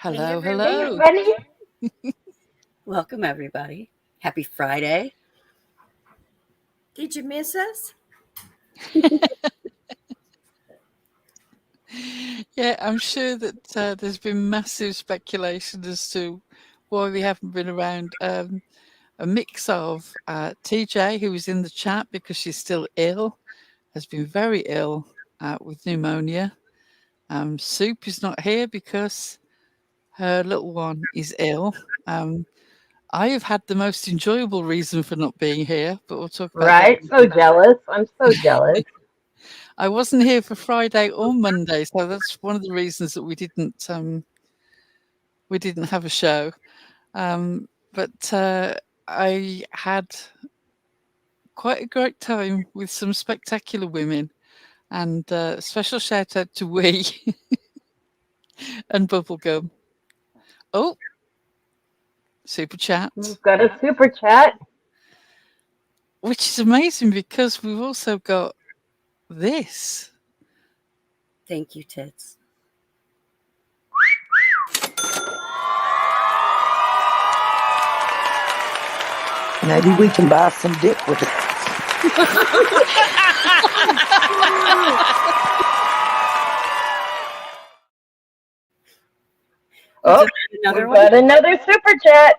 Hello, Hey, hello. everybody. Welcome, everybody. Happy Friday. Did you miss us? Yeah, I'm sure that there's been massive speculation as to why we haven't been around. A mix of TJ, who was in the chat because she's still ill, has been very ill with pneumonia. Soup is not here because her little one is ill. I have had the most enjoyable reason for not being here, but we'll talk about that. Right. So jealous. I'm so jealous. I wasn't here for Friday or Monday, so that's one of the reasons that we didn't have a show. But I had quite a great time with some spectacular women, and special shout out to Wee and Bubblegum. Oh, super chat, We've got a super chat. which is amazing because we've also got this. Thank you, Tits. Maybe we can buy some dick with it. Oh, Another we've one. got another super chat.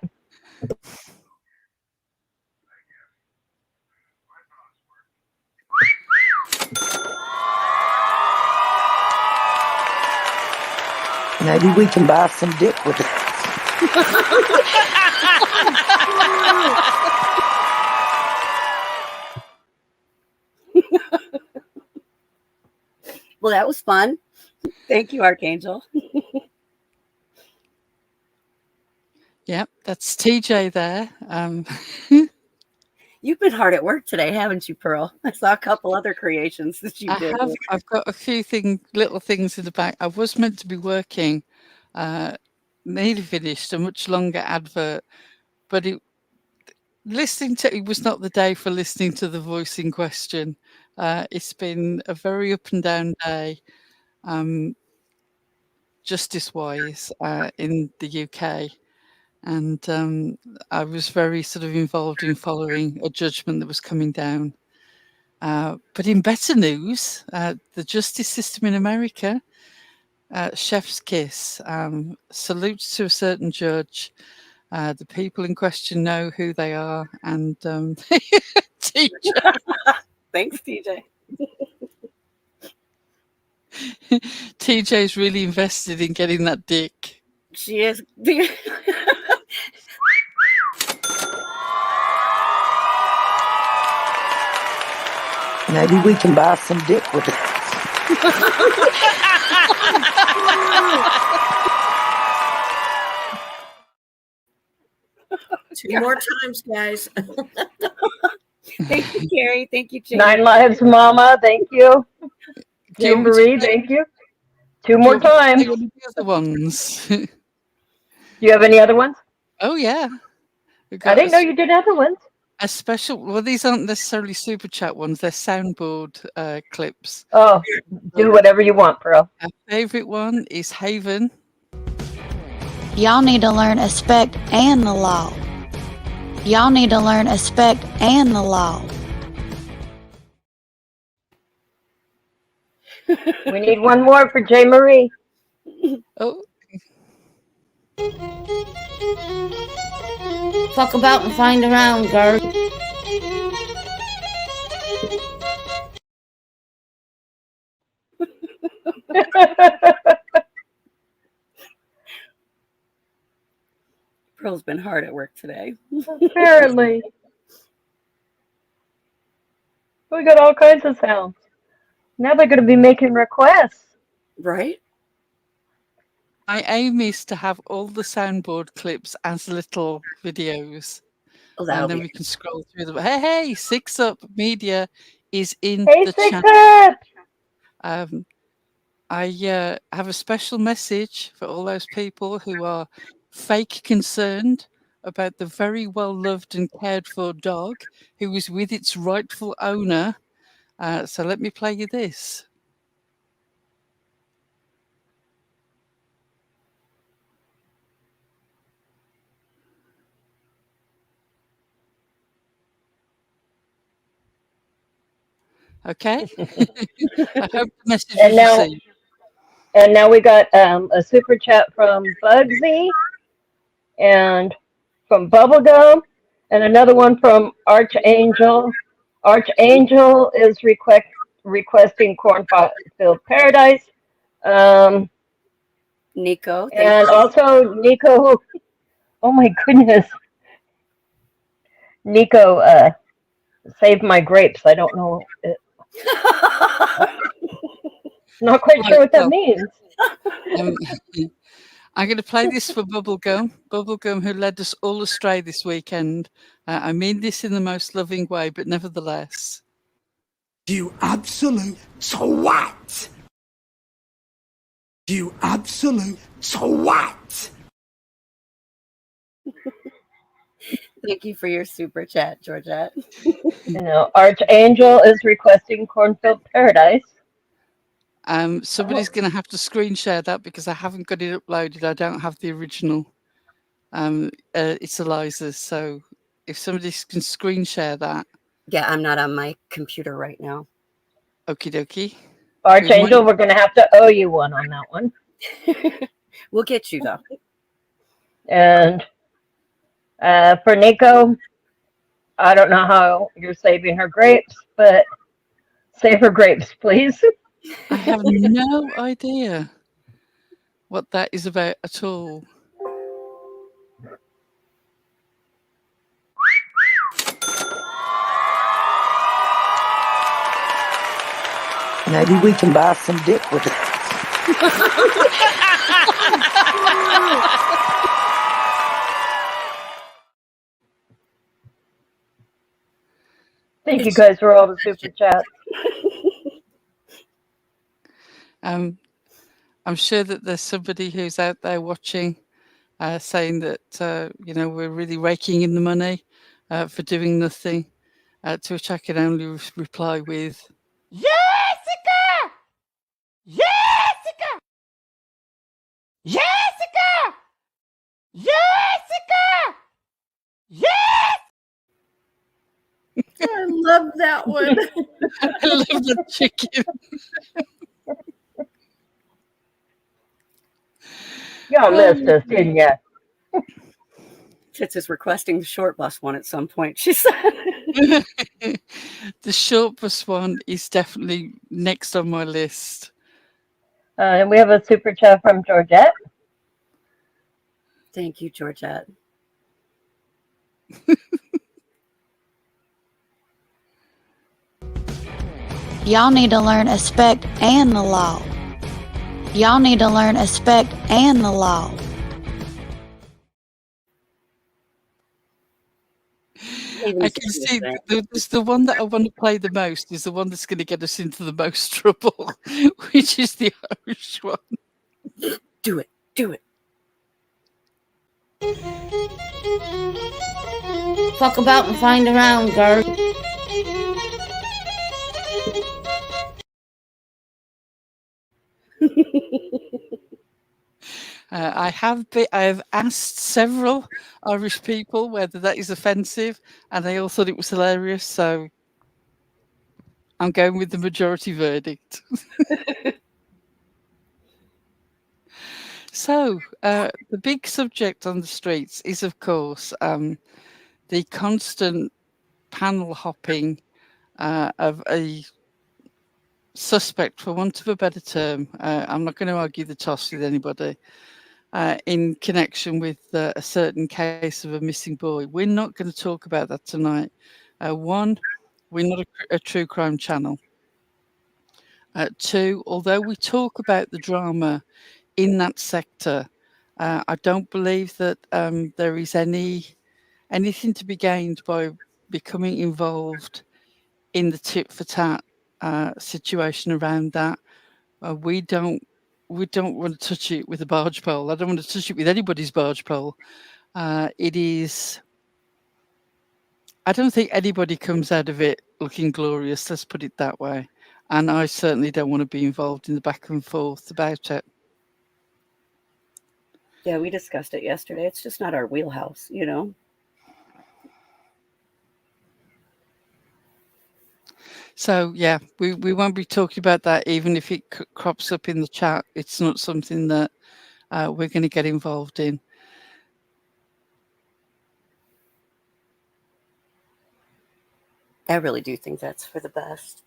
Maybe we can buy some dick with it. Well, that was fun. Thank you, Archangel. Yep, that's TJ there. You've been hard at work today, haven't you, Pearl? I saw a couple other creations that you did. I've got a few little things in the back. I was meant to be working, nearly finished a much longer advert, but it was not the day for listening to the voice in question. It's been a very up and down day, justice-wise, in the UK. And I was very sort of involved in following a judgment that was coming down. But in better news, the justice system in America, chef's kiss, salutes to a certain judge. The people in question know who they are, and TJ. Thanks, TJ. TJ's really invested in getting that dick. She is. Maybe we can buy some dick with it. Two more times, guys. Thank you, Carrie. Thank you, Jane. 9 Lives Mama. Thank you. Jane Marie. Thank you. Two more times. The other ones. Do you have any other ones? Oh yeah. I didn't know you did other ones. A special. Well, these aren't necessarily super chat ones. They're soundboard clips. Oh, do whatever you want, Pearl. Our favorite one is Haven. Y'all need to learn respect and the law. Y'all need to learn respect and the law. We need one more for Jane Marie. Oh. Fuck about and find around, girl. Pearl's been hard at work today. Apparently. We got all kinds of sounds. Now they're going to be making requests. Right? My aim is to have all the soundboard clips as little videos. Oh, and then we can scroll through them. Hey, Six Up Media is in Hey, the Six chat. Up! I have a special message for all those people who are fake concerned about the very well-loved and cared-for dog who is with its rightful owner. So let me play you this. Okay. I hope the message And was now, received. and now we got a super chat from Bugsy and from Bubblegum, and another one from Archangel. Archangel is requesting Cornfield Paradise. Um, Nico, thank and you. also Nico, oh my goodness, Nico saved my grapes. I don't know, not quite sure Right, what that well, means. um, I'm going to play this for Bubblegum, who led us all astray this weekend. I mean this in the most loving way, but nevertheless. You absolute swat! You absolute swat! Thank you for your super chat, Georgette. You know, Archangel is requesting Cornfield Paradise. Somebody's going to have to screen share that because I haven't got it uploaded. I don't have the original. It's Eliza's. So if somebody can screen share that. Yeah, I'm not on my computer right now. Okie dokie. Archangel, we're going to have to owe you one on that one. We'll get you, though. And for Nico, I don't know how you're saving her grapes, but save her grapes, please. I have no idea what that is about at all. Maybe we can buy some dick with it. Thank you guys for all the super chats. I'm sure that there's somebody who's out there watching, saying that we're really raking in the money for doing nothing. To which I can only reply with, Jessica! Jessica! Jessica! Jessica! Yes! I love that one. I love the chicken. Y'all missed us, didn't ya? Tits is requesting the short bus one at some point, she said. The short bus one is definitely next on my list. And we have a super chat from Georgette. Thank you, Georgette. Y'all need to learn respect and the law. Y'all need to learn respect and the law. I can see the one that I want to play the most is the one that's going to get us into the most trouble, which is the Irish one. Do it. Do it. Fuck about and find around, girl. I have asked several Irish people whether that is offensive, and they all thought it was hilarious. So I'm going with the majority verdict. So the big subject on the streets is, of course, the constant panel hopping of a suspect, for want of a better term. I'm not going to argue the toss with anybody. In connection with a certain case of a missing boy. We're not going to talk about that tonight. One, we're not a true crime channel. Two, although we talk about the drama in that sector, I don't believe that there is anything to be gained by becoming involved in the tit for tat situation around that. We don't want to touch it with a barge pole. I don't want to touch it with anybody's barge pole. It is. I don't think anybody comes out of it looking glorious. Let's put it that way. And I certainly don't want to be involved in the back and forth about it. Yeah, we discussed it yesterday. It's just not our wheelhouse, you know? So yeah, we won't be talking about that, even if it crops up in the chat. It's not something that we're going to get involved in. I really do think that's for the best.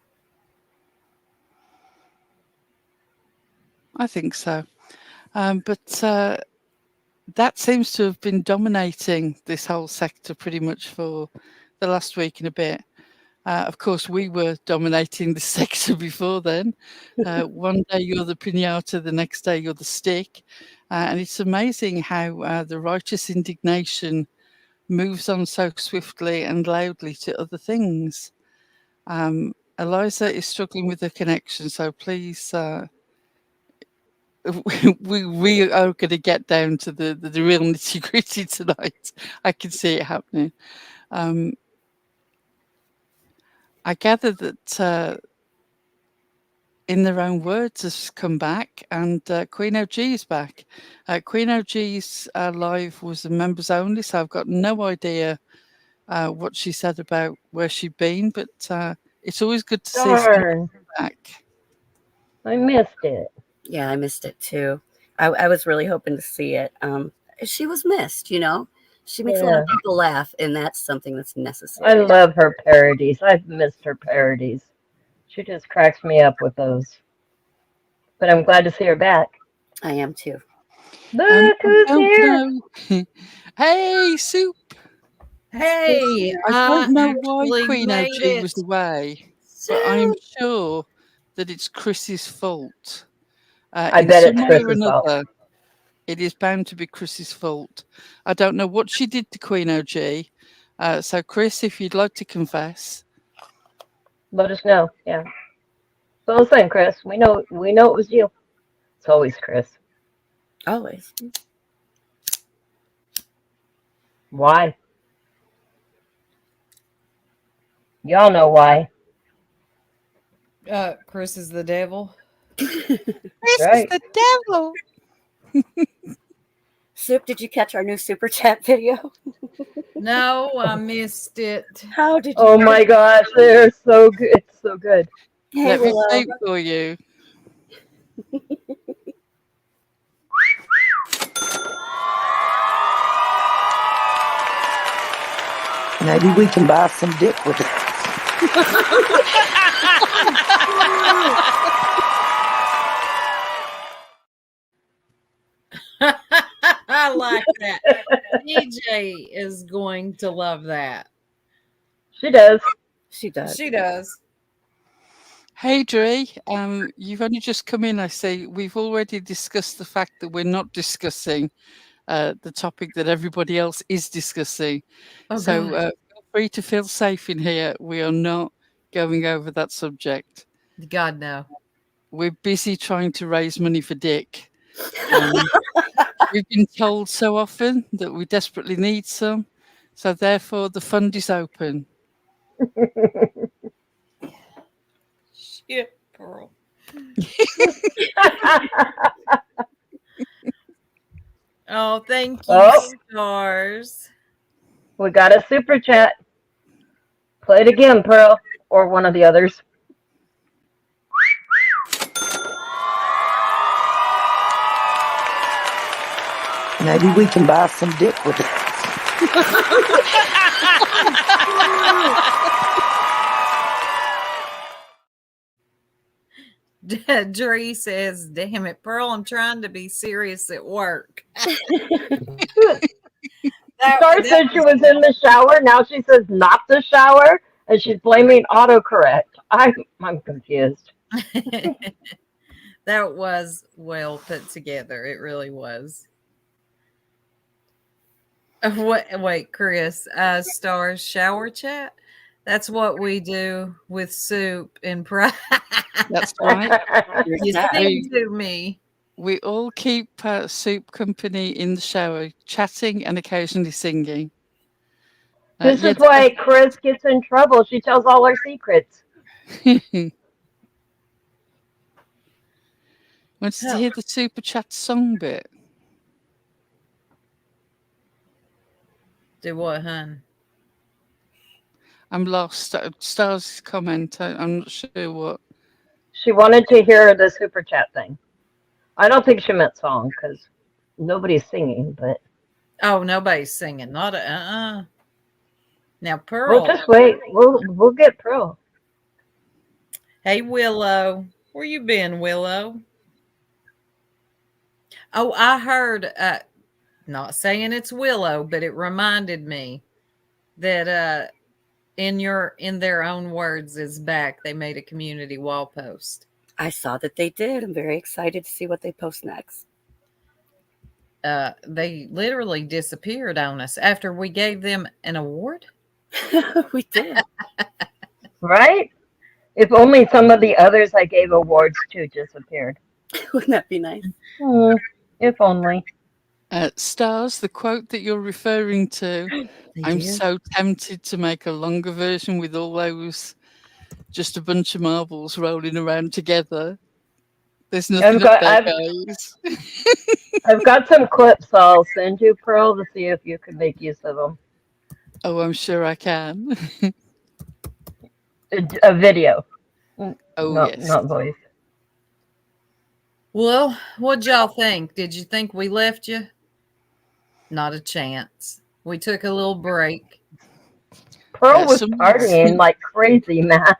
I think so. But that seems to have been dominating this whole sector pretty much for the last week and a bit. Of course, we were dominating the sector before then. One day you're the pinata, the next day you're the stick. And it's amazing how the righteous indignation moves on so swiftly and loudly to other things. Eliza is struggling with the connection, so please, we are going to get down to the real nitty gritty tonight. I can see it happening. I gather that In Their Own Words has come back, and Queen OG is back. Queen OG's live was a members only, so I've got no idea what she said about where she'd been, but it's always good to see Darn, back. I missed it. Yeah, I missed it too. I was really hoping to see it. She was missed, you know. She makes a lot of people laugh, and that's something that's necessary. I love her parodies. I've missed her parodies. She just cracks me up with those. But I'm glad to see her back. I am too. Look who's here. Hey, Soup. Hey, I don't know why actually Queen made OG was it. away, but I'm sure that it's Chris's fault. I In bet some it's way or Chris's fault. another, it is bound to be Chris's fault. I don't know what she did to Queen OG. So, Chris, if you'd like to confess. Let us know. Yeah. So I'm saying, Chris, we know it was you. It's always Chris. Always. Why? Y'all know why. Chris is the devil. Chris right. is the devil. Soup, did you catch our new super chat video? No, I missed it. How did you? Oh my gosh, they're so good. It's so good. Hey, Let me Willow. play it for you. Maybe we can buy some dick with it. I like that. DJ is going to love that. She does. She does. She does. Hey, Dre, you've only just come in, I see. We've already discussed the fact that we're not discussing the topic that everybody else is discussing. Oh, So God. feel free to feel safe in here. We are not going over that subject. God, no. We're busy trying to raise money for Dick. We've been told so often that we desperately need some. So therefore, the fund is open. Shit, Pearl. Oh, thank you, Oh. stars. We got a super chat. Play it again, Pearl, or one of the others. Maybe we can buy some dick with it. Dree says, damn it, Pearl, I'm trying to be serious at work. Star said she was in the shower. Now she says not the shower, and she's blaming autocorrect. I'm confused. That was well put together. It really was. Wait, Chris, stars shower chat? That's what we do with Soup in private. That's right. Here's You that. sing to me. We all keep Soup company in the shower, chatting and occasionally singing. This is why Chris gets in trouble. She tells all her secrets. Wanted to hear the super chat song bit. Do what, hun? I'm lost. Star's comment. I'm not sure what. She wanted to hear the super chat thing. I don't think she meant song because nobody's singing, but Oh, nobody's singing. Not a Now we'll Pearl. just wait. We'll get Pearl. Hey Willow. Where you been, Willow? Oh, I heard not saying it's Willow, but it reminded me that in their own words is back. They made a community wall post. I saw that they did. I'm very excited to see what they post next. They literally disappeared on us after we gave them an award. We did. Right? If only some of the others I gave awards to disappeared. Wouldn't that be nice? If only. Stars, the quote that you're referring to, I'm so tempted to make a longer version with all those, just a bunch of marbles rolling around together. There's nothing up there, guys. I've got some clips I'll send you, Pearl, to see if you can make use of them. Oh, I'm sure I can. A video. Oh, yes. Not voice. Well, what'd y'all think? Did you think we left you? Not a chance. We took a little break. Pearl was partying like crazy, man.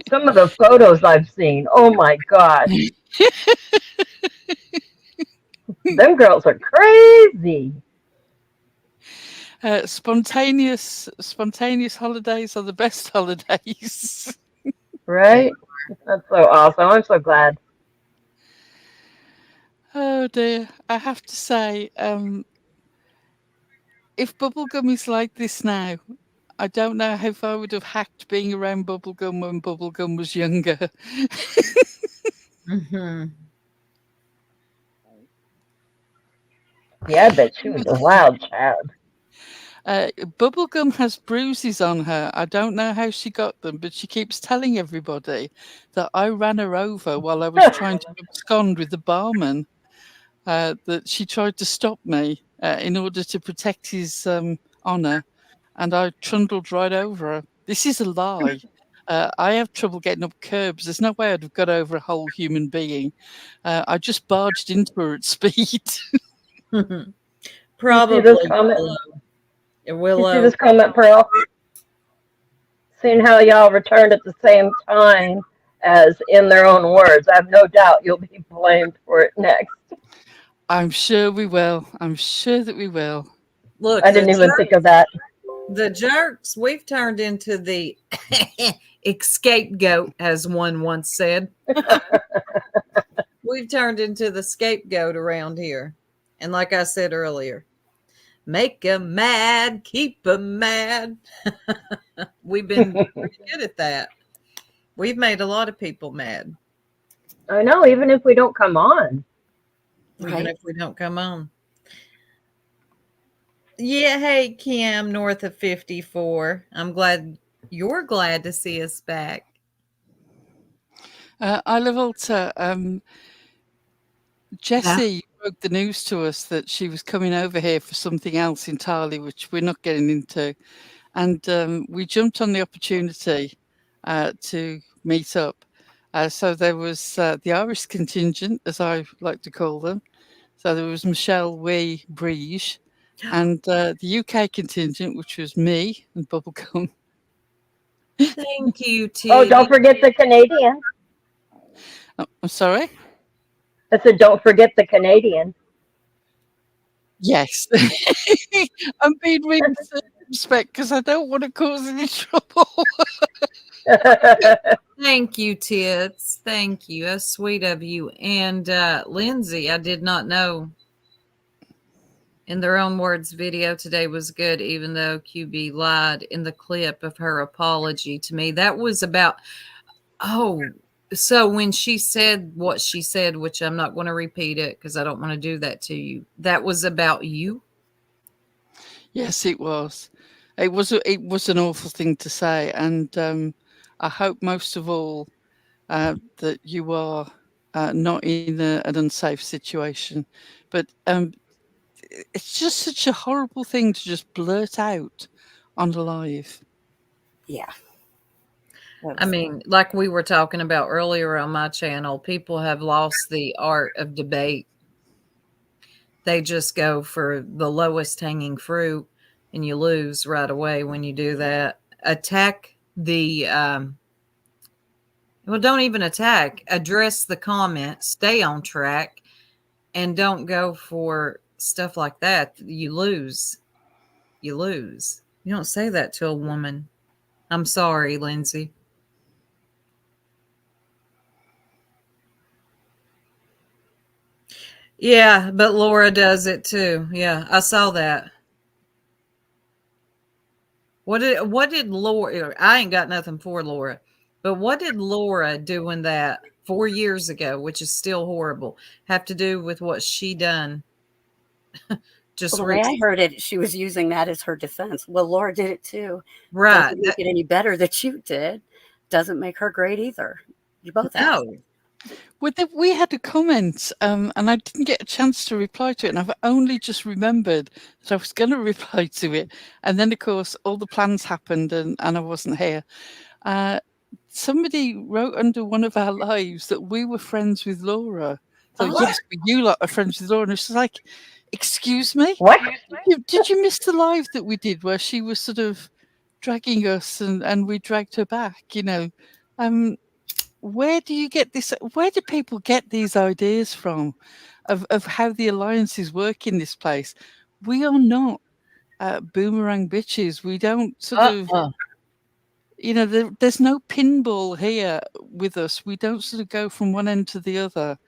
Some of the photos I've seen, oh my God. Them girls are crazy. Spontaneous holidays are the best holidays. Right? That's so awesome. I'm so glad. Oh dear. I have to say, if bubblegum is like this now, I don't know how I would have hacked being around bubblegum when bubblegum was younger. Mm-hmm. Yeah, I bet she was a wild child. Bubblegum has bruises on her. I don't know how she got them, but she keeps telling everybody that I ran her over while I was trying to abscond with the barman. That she tried to stop me in order to protect his honour, and I trundled right over her. This is a lie. I have trouble getting up curbs. There's no way I'd have got over a whole human being. I just barged into her at speed. Probably. You see this comment, Pearl? Seeing how y'all returned at the same time as in their own words, I have no doubt you'll be blamed for it next. I'm sure we will. I'm sure that we will. Look, I didn't even think of that. The jerks, we've turned into the scapegoat, as one once said. We've turned into the scapegoat around here. And like I said earlier, make 'em mad, keep 'em mad. We've been pretty good at that. We've made a lot of people mad. I know, even if we don't come on. Even if we don't come on. Yeah, hey, Kim, north of 54. I'm glad you're glad to see us back. I love Alta. Jessie broke the news to us that she was coming over here for something else entirely, which we're not getting into. And we jumped on the opportunity to meet up. So there was the Irish contingent, as I like to call them. So there was Michelle Wee Breege, and the UK contingent, which was me and Bubblegum. Thank you, T. Oh, don't forget the Canadian. Oh, I'm sorry? I said, don't forget the Canadian. Yes. I'm being really circumspect because I don't want to cause any trouble. Thank you, Tits. Thank you. That's sweet of you. And Lindsay, I did not know. In their own words, video today was good, even though QB lied in the clip of her apology to me. That was about, so when she said what she said, which I'm not going to repeat it because I don't want to do that to you, that was about you? Yes, it was. It was an awful thing to say. And I hope most of all that you are not in an unsafe situation. But it's just such a horrible thing to just blurt out on live. Yeah. I mean, like we were talking about earlier on my channel, people have lost the art of debate. They just go for the lowest hanging fruit, and you lose right away when you do that. Attack the, well, don't even attack. Address the comment, stay on track, and don't go for stuff like that. You lose. You lose. You don't say that to a woman. I'm sorry, Lindsay. Yeah, but Laura does it too. Yeah, I saw that. What did Laura, I ain't got nothing for Laura, but what did Laura doing that 4 years ago, which is still horrible, have to do with what she done? Just the way I heard it, she was using that as her defense. Well, Laura did it too. right. Doesn't make it any better that you did. Doesn't make her great either. You both have. No. We had a comment, and I didn't get a chance to reply to it, and I've only just remembered that I was going to reply to it, and then of course all the plans happened, and I wasn't here. Somebody wrote under one of our lives that we were friends with Laura. So yes, but you lot are friends with Laura, and she's like, "Excuse me, What? did you miss the live that we did where she was sort of dragging us, and we dragged her back? You know." Where do you get this? Where do people get these ideas from of how the alliances work in this place? We are not boomerang bitches. We don't sort of, you know, there's no pinball here with us. We don't sort of go from one end to the other.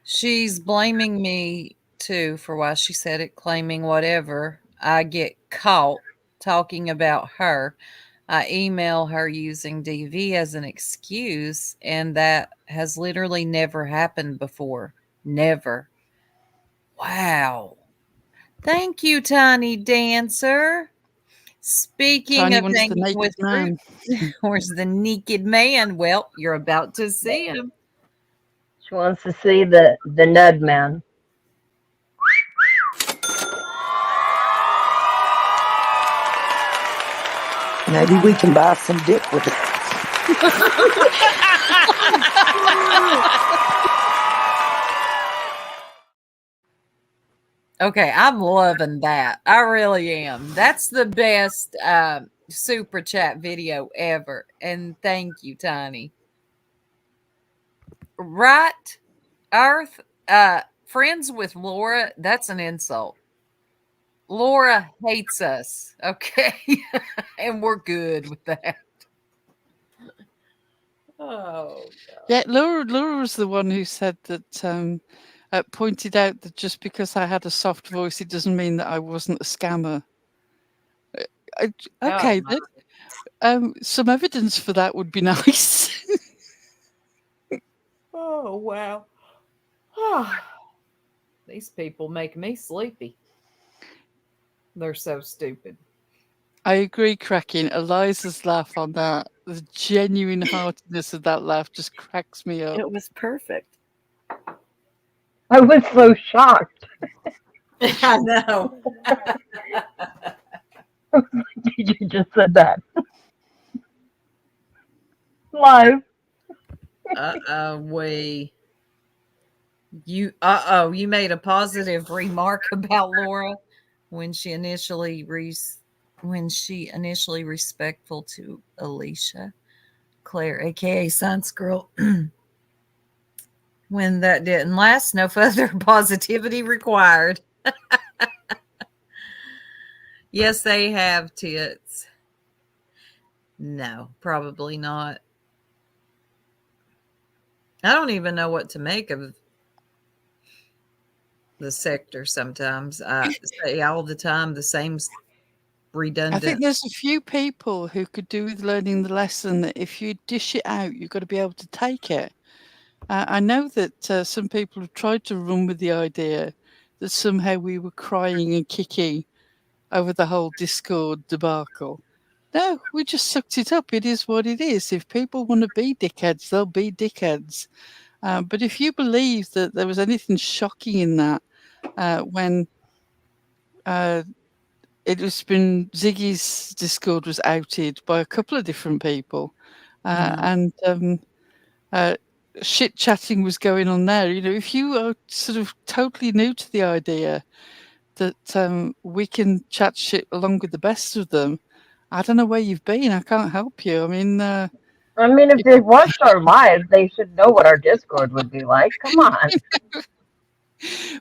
She's blaming me too for why she said it, claiming whatever. I get caught talking about her. I email her using DV as an excuse, and that has literally never happened before. Never. Wow. Thank you, Tiny Dancer. Speaking Tiny of wants the hanging naked with man. fruit, where's the naked man? Well, you're about to see him. She wants to see the Nud Man. Maybe we can buy some dick with it. Okay, I'm loving that. I really am. That's the best super chat video ever. And thank you, Tiny. Right, Earth, friends with Laura, that's an insult. Laura hates us, okay? And we're good with that. Oh, God. Yeah, Laura was the one who said that, pointed out that just because I had a soft voice, it doesn't mean that I wasn't a scammer. Okay, then. Some evidence for that would be nice. Oh, wow. These people make me sleepy. They're so stupid. I agree, cracking. Eliza's laugh on that, the genuine heartiness of that laugh just cracks me up. It was perfect. I was so shocked. I know. You just said that. Live. You made a positive remark about Laura when she initially respectful to Alicia Claire, aka Science Girl. When that didn't last, no further positivity required. Yes, they have tits. No, probably not. I don't even know what to make of the sector sometimes. I say all the time the same redundant. I think there's a few people who could do with learning the lesson that if you dish it out, you've got to be able to take it. I know that some people have tried to run with the idea that somehow we were crying and kicking over the whole Discord debacle. No, we just sucked it up. It is what it is. If people want to be dickheads, they'll be dickheads. But if you believe that there was anything shocking in that, when it has been Ziggy's Discord was outed by a couple of different people, and shit chatting was going on there. You know, if you are sort of totally new to the idea that we can chat shit along with the best of them, I don't know where you've been. I can't help you. I mean, if they watched our lives, they should know what our Discord would be like. Come on.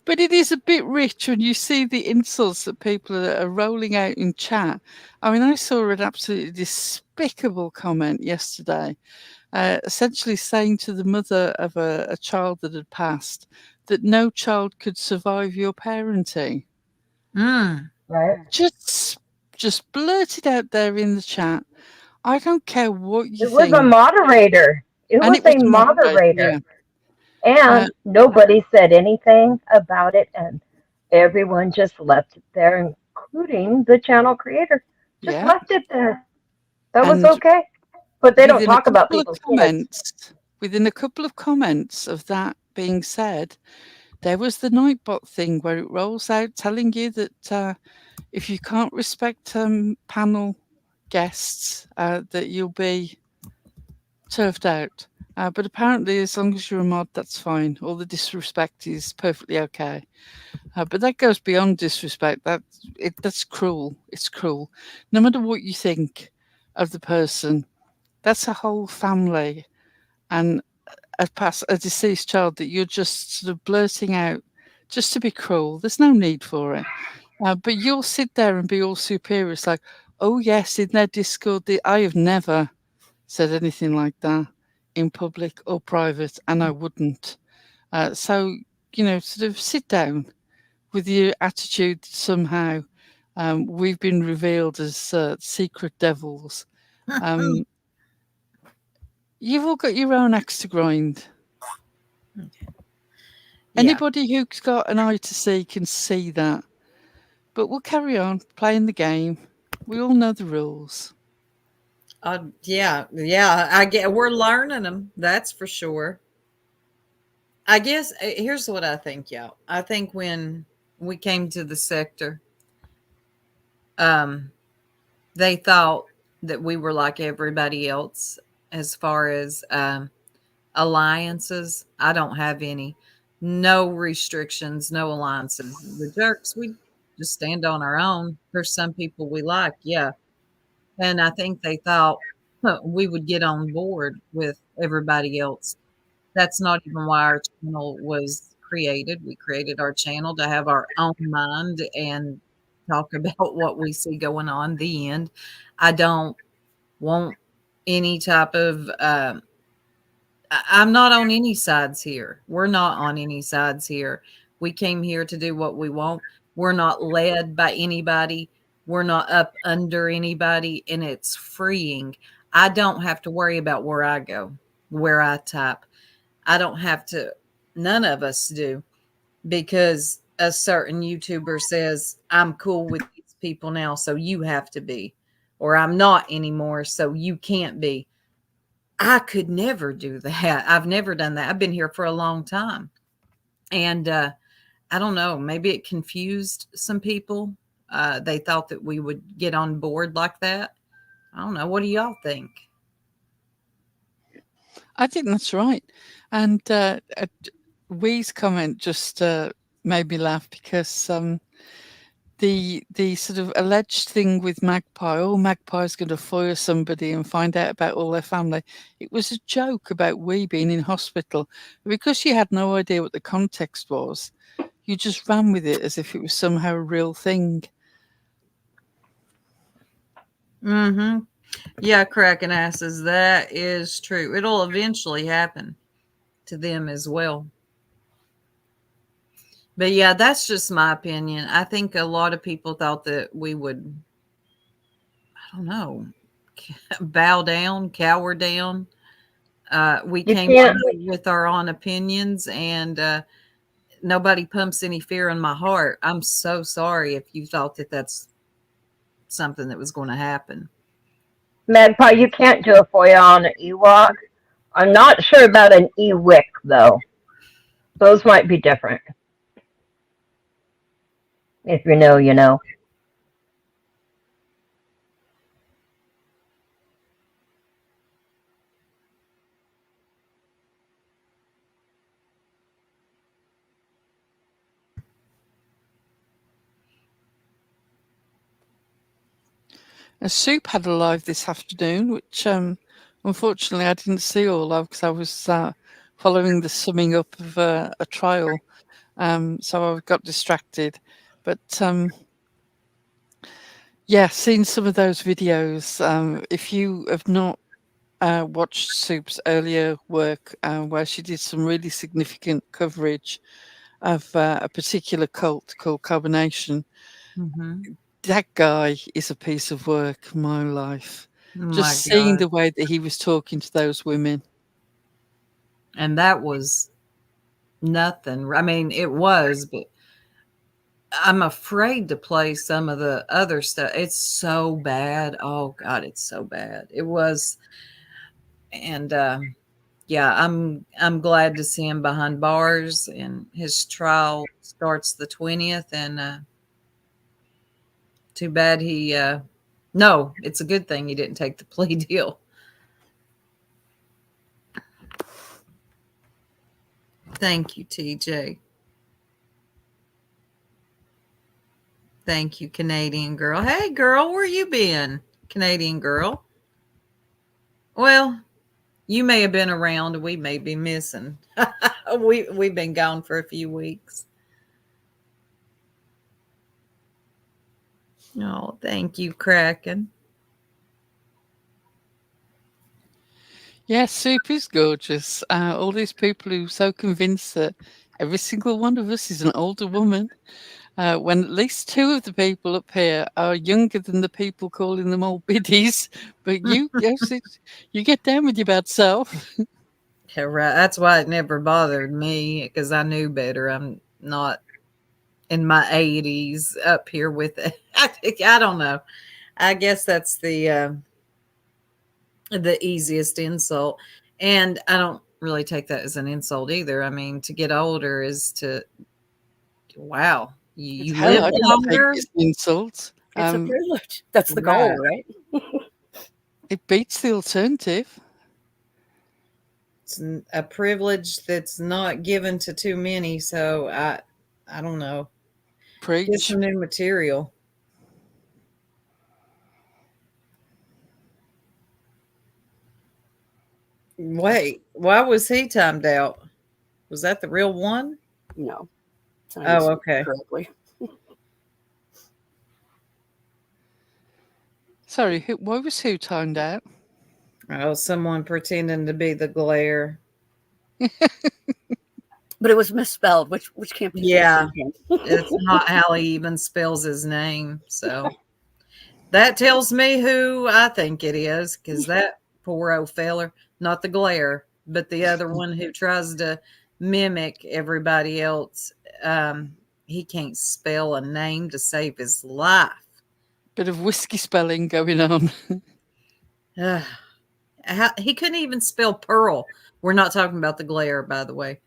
but it is a bit rich when you see the insults that people are rolling out in chat. I mean, I saw an absolutely despicable comment yesterday, essentially saying to the mother of a child that had passed that no child could survive your parenting. Right. Just blurted out there in the chat. I don't care what you It was think. a moderator. It And was it was a a moderator, moderator. yeah. And nobody said anything about it, and everyone just left it there, including the channel creator. Just Yeah. left it there. That was And okay. But they don't within a talk about couple of people's kids. comments, within a couple of comments of that being said, there was the Nightbot thing where it rolls out telling you that if you can't respect panel guests, that you'll be turfed out. But apparently, as long as you're a mod, that's fine. All the disrespect is perfectly okay. But that goes beyond disrespect. That's cruel. It's cruel. No matter what you think of the person, that's a whole family and a deceased child that you're just sort of blurting out just to be cruel. There's no need for it. But you'll sit there and be all superior. It's like, oh yes, in their Discord, I have never said anything like that in public or private, and I wouldn't. So, sort of sit down with your attitude somehow. We've been revealed as secret devils. You've all got your own axe to grind. Yeah. Anybody who's got an eye to see can see that. But we'll carry on playing the game. We all know the rules. Yeah. I get we're learning them. That's for sure. I guess here's what I think, y'all. I think when we came to the sector, they thought that we were like everybody else as far as alliances. I don't have any. No restrictions, no alliances. The jerks, we just stand on our own. There's some people we like, yeah. And I think they thought we would get on board with everybody else. That's not even why our channel was created. We created our channel to have our own mind and talk about what we see going on. The end. I don't want any type of I'm not on any sides here. We're not on any sides here. We came here to do what we want. We're not led by anybody. We're not up under anybody, and it's freeing. I don't have to worry about where I go, where I type. I don't have to, none of us do, because a certain YouTuber says, I'm cool with these people now, so you have to be, or I'm not anymore, so you can't be. I could never do that. I've never done that. I've been here for a long time. And I don't know, maybe it confused some people. They thought that we would get on board like that. I don't know. What do y'all think? I think that's right. And Wee's comment just made me laugh because the sort of alleged thing with Magpie, Magpie's going to fire somebody and find out about all their family. It was a joke about Wee being in hospital. Because she had no idea what the context was, you just ran with it as if it was somehow a real thing. Mm-hmm. Yeah, cracking asses. That is true. It'll eventually happen to them as well. But yeah, that's just my opinion. I think a lot of people thought that we would, I don't know, bow down, cower down. We came with our own opinions, and nobody pumps any fear in my heart. I'm so sorry if you thought that that's something that was going to happen. Magpie, you can't do a FOIA on an Ewok. I'm not sure about an Ewick, though. Those might be different. If you know, you know. Soup had a live this afternoon, which unfortunately I didn't see all of because I was following the summing up of a trial. So I got distracted. But yeah, seen some of those videos. If you have not watched Soup's earlier work, where she did some really significant coverage of a particular cult called Carbonation, that guy is a piece of work, my life. My Just seeing God. the way that he was talking to those women. And that was nothing. I mean, it was, but I'm afraid to play some of the other stuff. It's so bad. Oh God, it's so bad. It was, and yeah, I'm glad to see him behind bars, and his trial starts the 20th. And too bad he. No, it's a good thing he didn't take the plea deal. Thank you, TJ. Thank you, Canadian girl. Hey, girl, where you been, Canadian girl? Well, you may have been around. We may be missing. We've been gone for a few weeks. Oh, thank you, Kraken. Yeah, Soup is gorgeous. All these people who are so convinced that every single one of us is an older woman, when at least two of the people up here are younger than the people calling them old biddies. But you, yes, you get down with your bad self. Yeah, right. That's why it never bothered me, because I knew better. I'm not in my 80s up here with it. I don't know. I guess that's the easiest insult. And I don't really take that as an insult either. I mean, to get older is to, wow, you Hell, live I don't think longer. it's an insult. It's a privilege. That's the goal, right? It beats the alternative. It's a privilege that's not given to too many. So I don't know. Preach. Get some new material. Wait, why was he timed out? Was that the real one? No. Oh, okay. Correctly. Sorry, why was who timed out? Oh, someone pretending to be the glare. But it was misspelled, which can't be. Yeah, it's not how he even spells his name. So that tells me who I think it is, because that poor old feller, not the glare, but the other one who tries to mimic everybody else, he can't spell a name to save his life. Bit of whiskey spelling going on. He couldn't even spell pearl. We're not talking about the glare, by the way.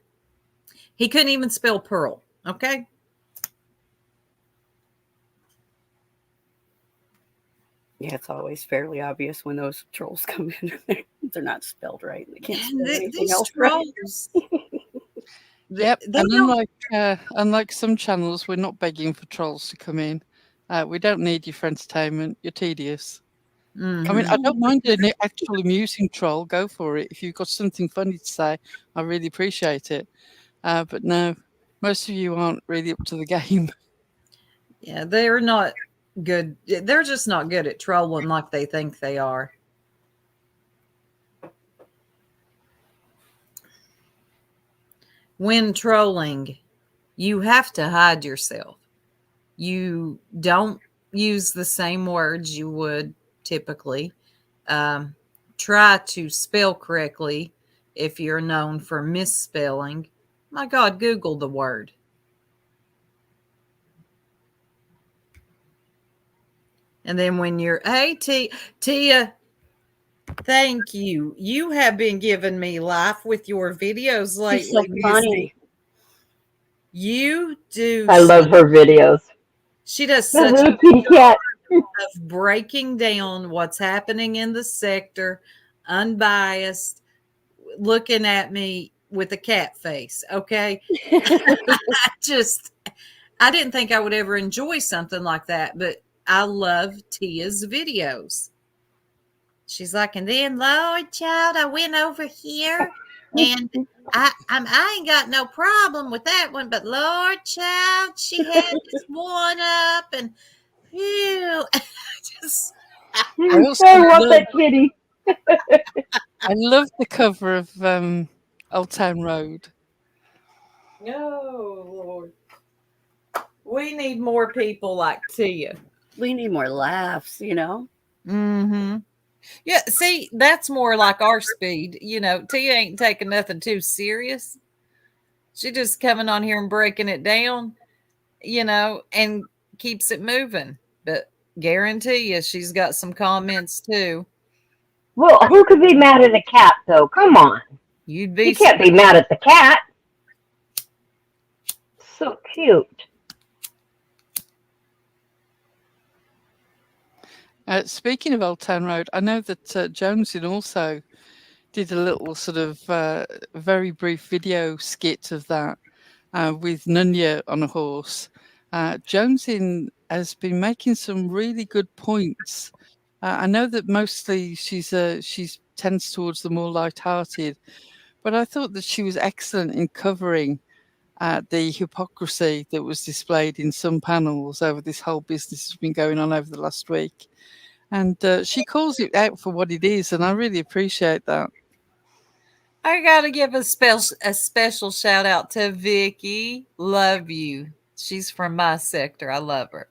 He couldn't even spell pearl. Okay. Yeah, it's always fairly obvious when those trolls come in. They're not spelled right. They can't spell anything These else trolls. Yep. And unlike some channels, we're not begging for trolls to come in. We don't need you for entertainment. You're tedious. Mm-hmm. I mean, I don't mind an actual amusing troll. Go for it. If you've got something funny to say, I really appreciate it. But no, most of you aren't really up to the game. Yeah, they're not good. They're just not good at trolling like they think they are. When trolling, you have to hide yourself. You don't use the same words you would typically. Try to spell correctly if you're known for misspelling. My God, Google the word. And then when you're, hey, Tia, thank you. You have been giving me life with your videos lately. She's so funny. You do. I love her videos. She does such a good job of breaking down what's happening in the sector, unbiased, looking at me with a cat face. Okay. I didn't think I would ever enjoy something like that, but I love Tia's videos. She's like, and then Lord child, I went over here and I ain't got no problem with that one, but Lord child, she had this one up and phew. Just I also I want love, that kitty. I love the cover of Old Town Road. oh Lord. We need more people like Tia. We need more laughs, you know? Mm-hmm. Yeah, see, that's more like our speed. You know, Tia ain't taking nothing too serious. She just coming on here and breaking it down, you know, and keeps it moving. But guarantee you she's got some comments too. Well, who could be mad at a cat, though? Come on. You'd be You can't be mad at the cat. So cute. Speaking of Old Town Road, I know that Jonesin also did a little sort of very brief video skit of that with Nunya on a horse. Jonesin has been making some really good points. I know that mostly she's tends towards the more light-hearted, but I thought that she was excellent in covering the hypocrisy that was displayed in some panels over this whole business has been going on over the last week. And she calls it out for what it is, and I really appreciate that. I gotta give a special shout out to Vicky. Love you. She's from my sector. I love her.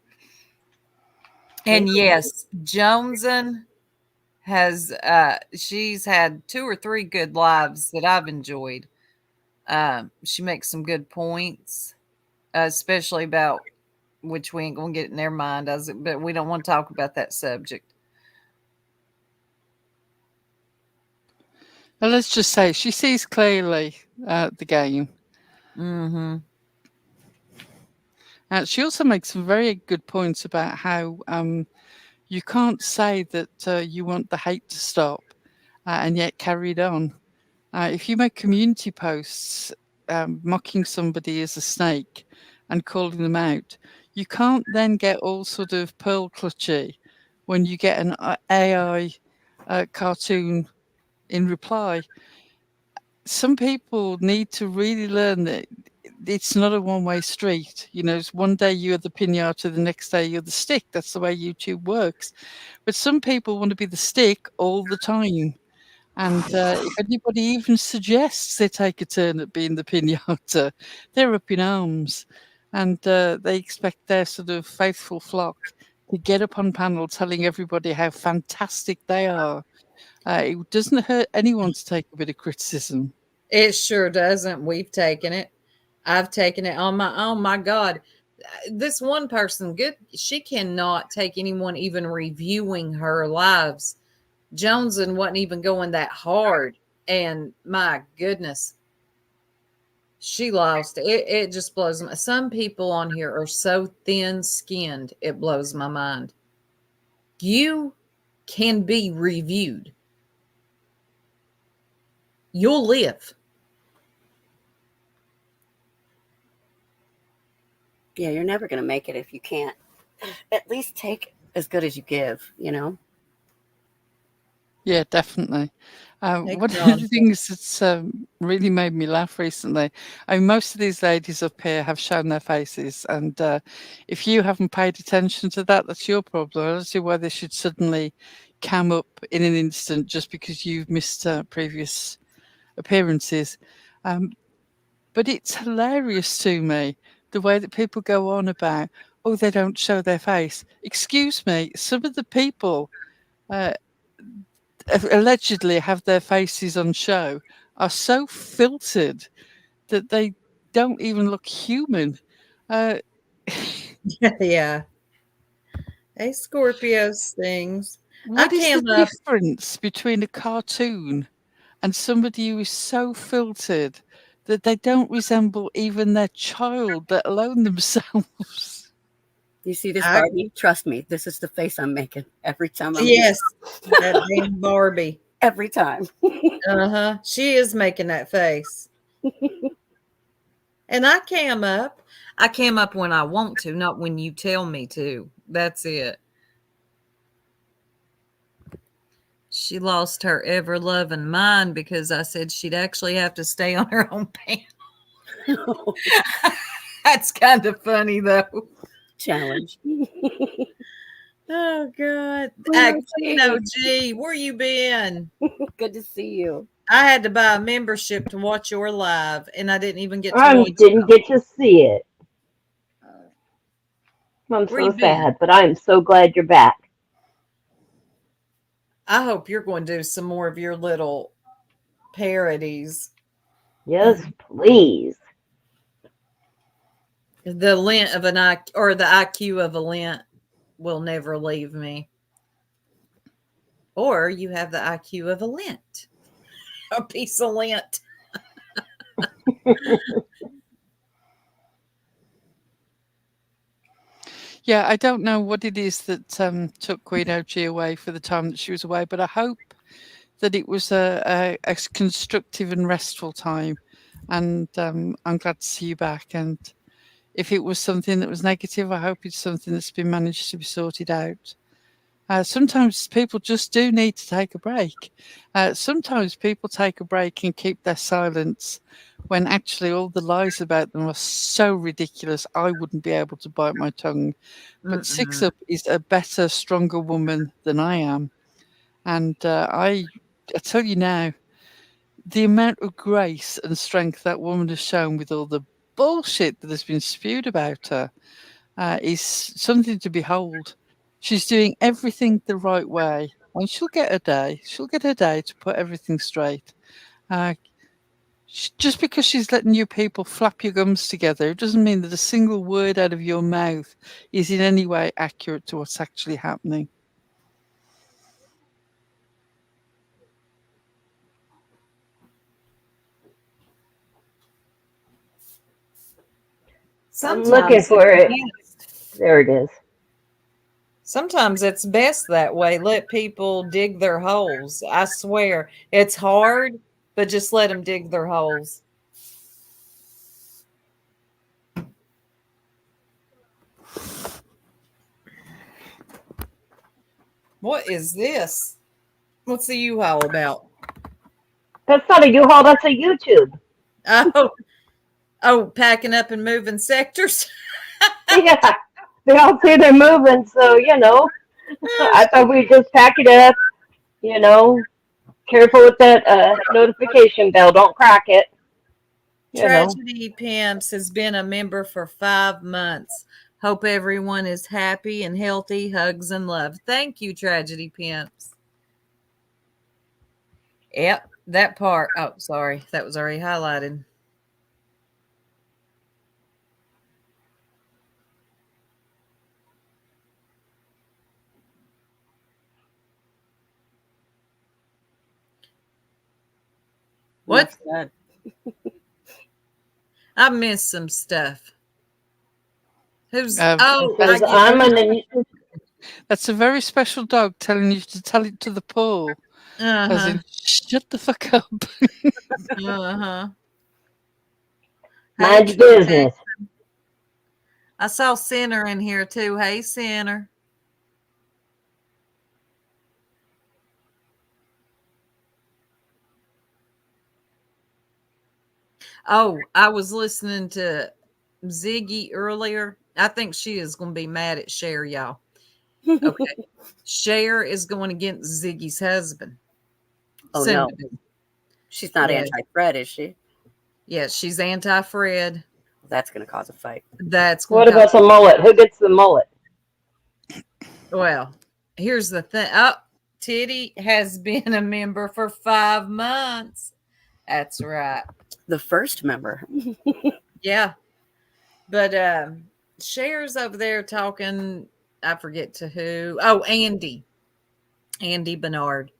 And yes, Joneson has she's had 2 or 3 good lives that I've enjoyed. She makes some good points, especially about which we ain't gonna get in their mind, does it? But we don't want to talk about that subject. Now, let's just say she sees clearly the game. Mm-hmm. She also makes some very good points about how you can't say that you want the hate to stop and yet carry it on. If you make community posts mocking somebody as a snake and calling them out, you can't then get all sort of pearl clutchy when you get an AI cartoon in reply. Some people need to really learn that it's not a one-way street. You know, one day you're the pinata, the next day you're the stick. That's the way YouTube works. But some people want to be the stick all the time. And if anybody even suggests they take a turn at being the pinata, they're up in arms. And they expect their sort of faithful flock to get up on panel telling everybody how fantastic they are. It doesn't hurt anyone to take a bit of criticism. It sure doesn't. We've taken it. I've taken it on my own. My God, this one person, good. She cannot take anyone even reviewing her lives. Joneson wasn't even going that hard. And my goodness, she lost it. It just blows my. Some people on here are so thin-skinned, it blows my mind. You can be reviewed. You'll live. Yeah, you're never going to make it if you can't at least take as good as you give, you know? Yeah, definitely. One of the Exhausting. things that's really made me laugh recently, I mean, most of these ladies up here have shown their faces, and if you haven't paid attention to that, that's your problem. I don't see why they should suddenly cam up in an instant just because you've missed previous appearances. But it's hilarious to me the way that people go on about, oh, they don't show their face. Excuse me, some of the people allegedly have their faces on show are so filtered that they don't even look human. Yeah. Hey, Scorpio stings. What is came the up. difference between a cartoon and somebody who is so filtered that they don't resemble even their child, let alone themselves? You see this, Barbie? Trust me, this is the face I'm making every time I'm Yes, that damn Barbie. every time. Uh-huh. She is making that face. And I cam up. I cam up when I want to, not when you tell me to. That's it. She lost her ever loving mind because I said she'd actually have to stay on her own panel. That's kind of funny, though. Challenge. Oh, God. Queen OG, where you been? Good to see you. I had to buy a membership to watch your live, and I didn't even get to I watch didn't get to see it. I'm Where you so been? sad, but I'm so glad you're back. I hope you're going to do some more of your little parodies. Yes, please. The lint of an IQ, or the IQ of a lint will never leave me. Or you have the IQ of a lint, a piece of lint. Yeah, I don't know what it is that took Queen OG away for the time that she was away, but I hope that it was a constructive and restful time. And I'm glad to see you back. And if it was something that was negative, I hope it's something that's been managed to be sorted out. Sometimes people just do need to take a break. Sometimes people take a break and keep their silence when actually all the lies about them are so ridiculous, I wouldn't be able to bite my tongue. But Six Up is a better, stronger woman than I am. And I tell you now, the amount of grace and strength that woman has shown with all the bullshit that has been spewed about her is something to behold. She's doing everything the right way, and she'll get her day. She'll get her day to put everything straight. Just because she's letting you people flap your gums together, it doesn't mean that a single word out of your mouth is in any way accurate to what's actually happening. I'm looking for it. There it is. Sometimes it's best that way. Let people dig their holes. I swear. It's hard, but just let them dig their holes. What is this? What's the U-Haul about? That's not a U-Haul, that's a YouTube. Oh, packing up and moving sectors. Yeah, they all say they're moving, so, I thought we'd just pack it up, careful with that notification bell, don't crack it. Tragedy Pimps has been a member for 5 months. Hope everyone is happy and healthy. Hugs and love. Thank you, Tragedy Pimps. Yep, that part. Oh, sorry. That was already highlighted. What? I missed some stuff. Who's that's a very special dog telling you to tell it to the paw. As in, shut the fuck up. Mind your business. I saw Sinner in here too. Hey, Sinner. Oh, I was listening to Ziggy earlier. I think she is going to be mad at Cher, y'all. Okay. Cher is going against Ziggy's husband. Oh, no. She's not anti-Fred, is she? Yeah, she's anti-Fred. That's going to cause a fight. What about the mullet? Who gets the mullet? Well, here's the thing. Oh, Titty has been a member for 5 months. That's right. The first member. Yeah. But Cher's over there talking, I forget to who. Oh, Andy Bernard.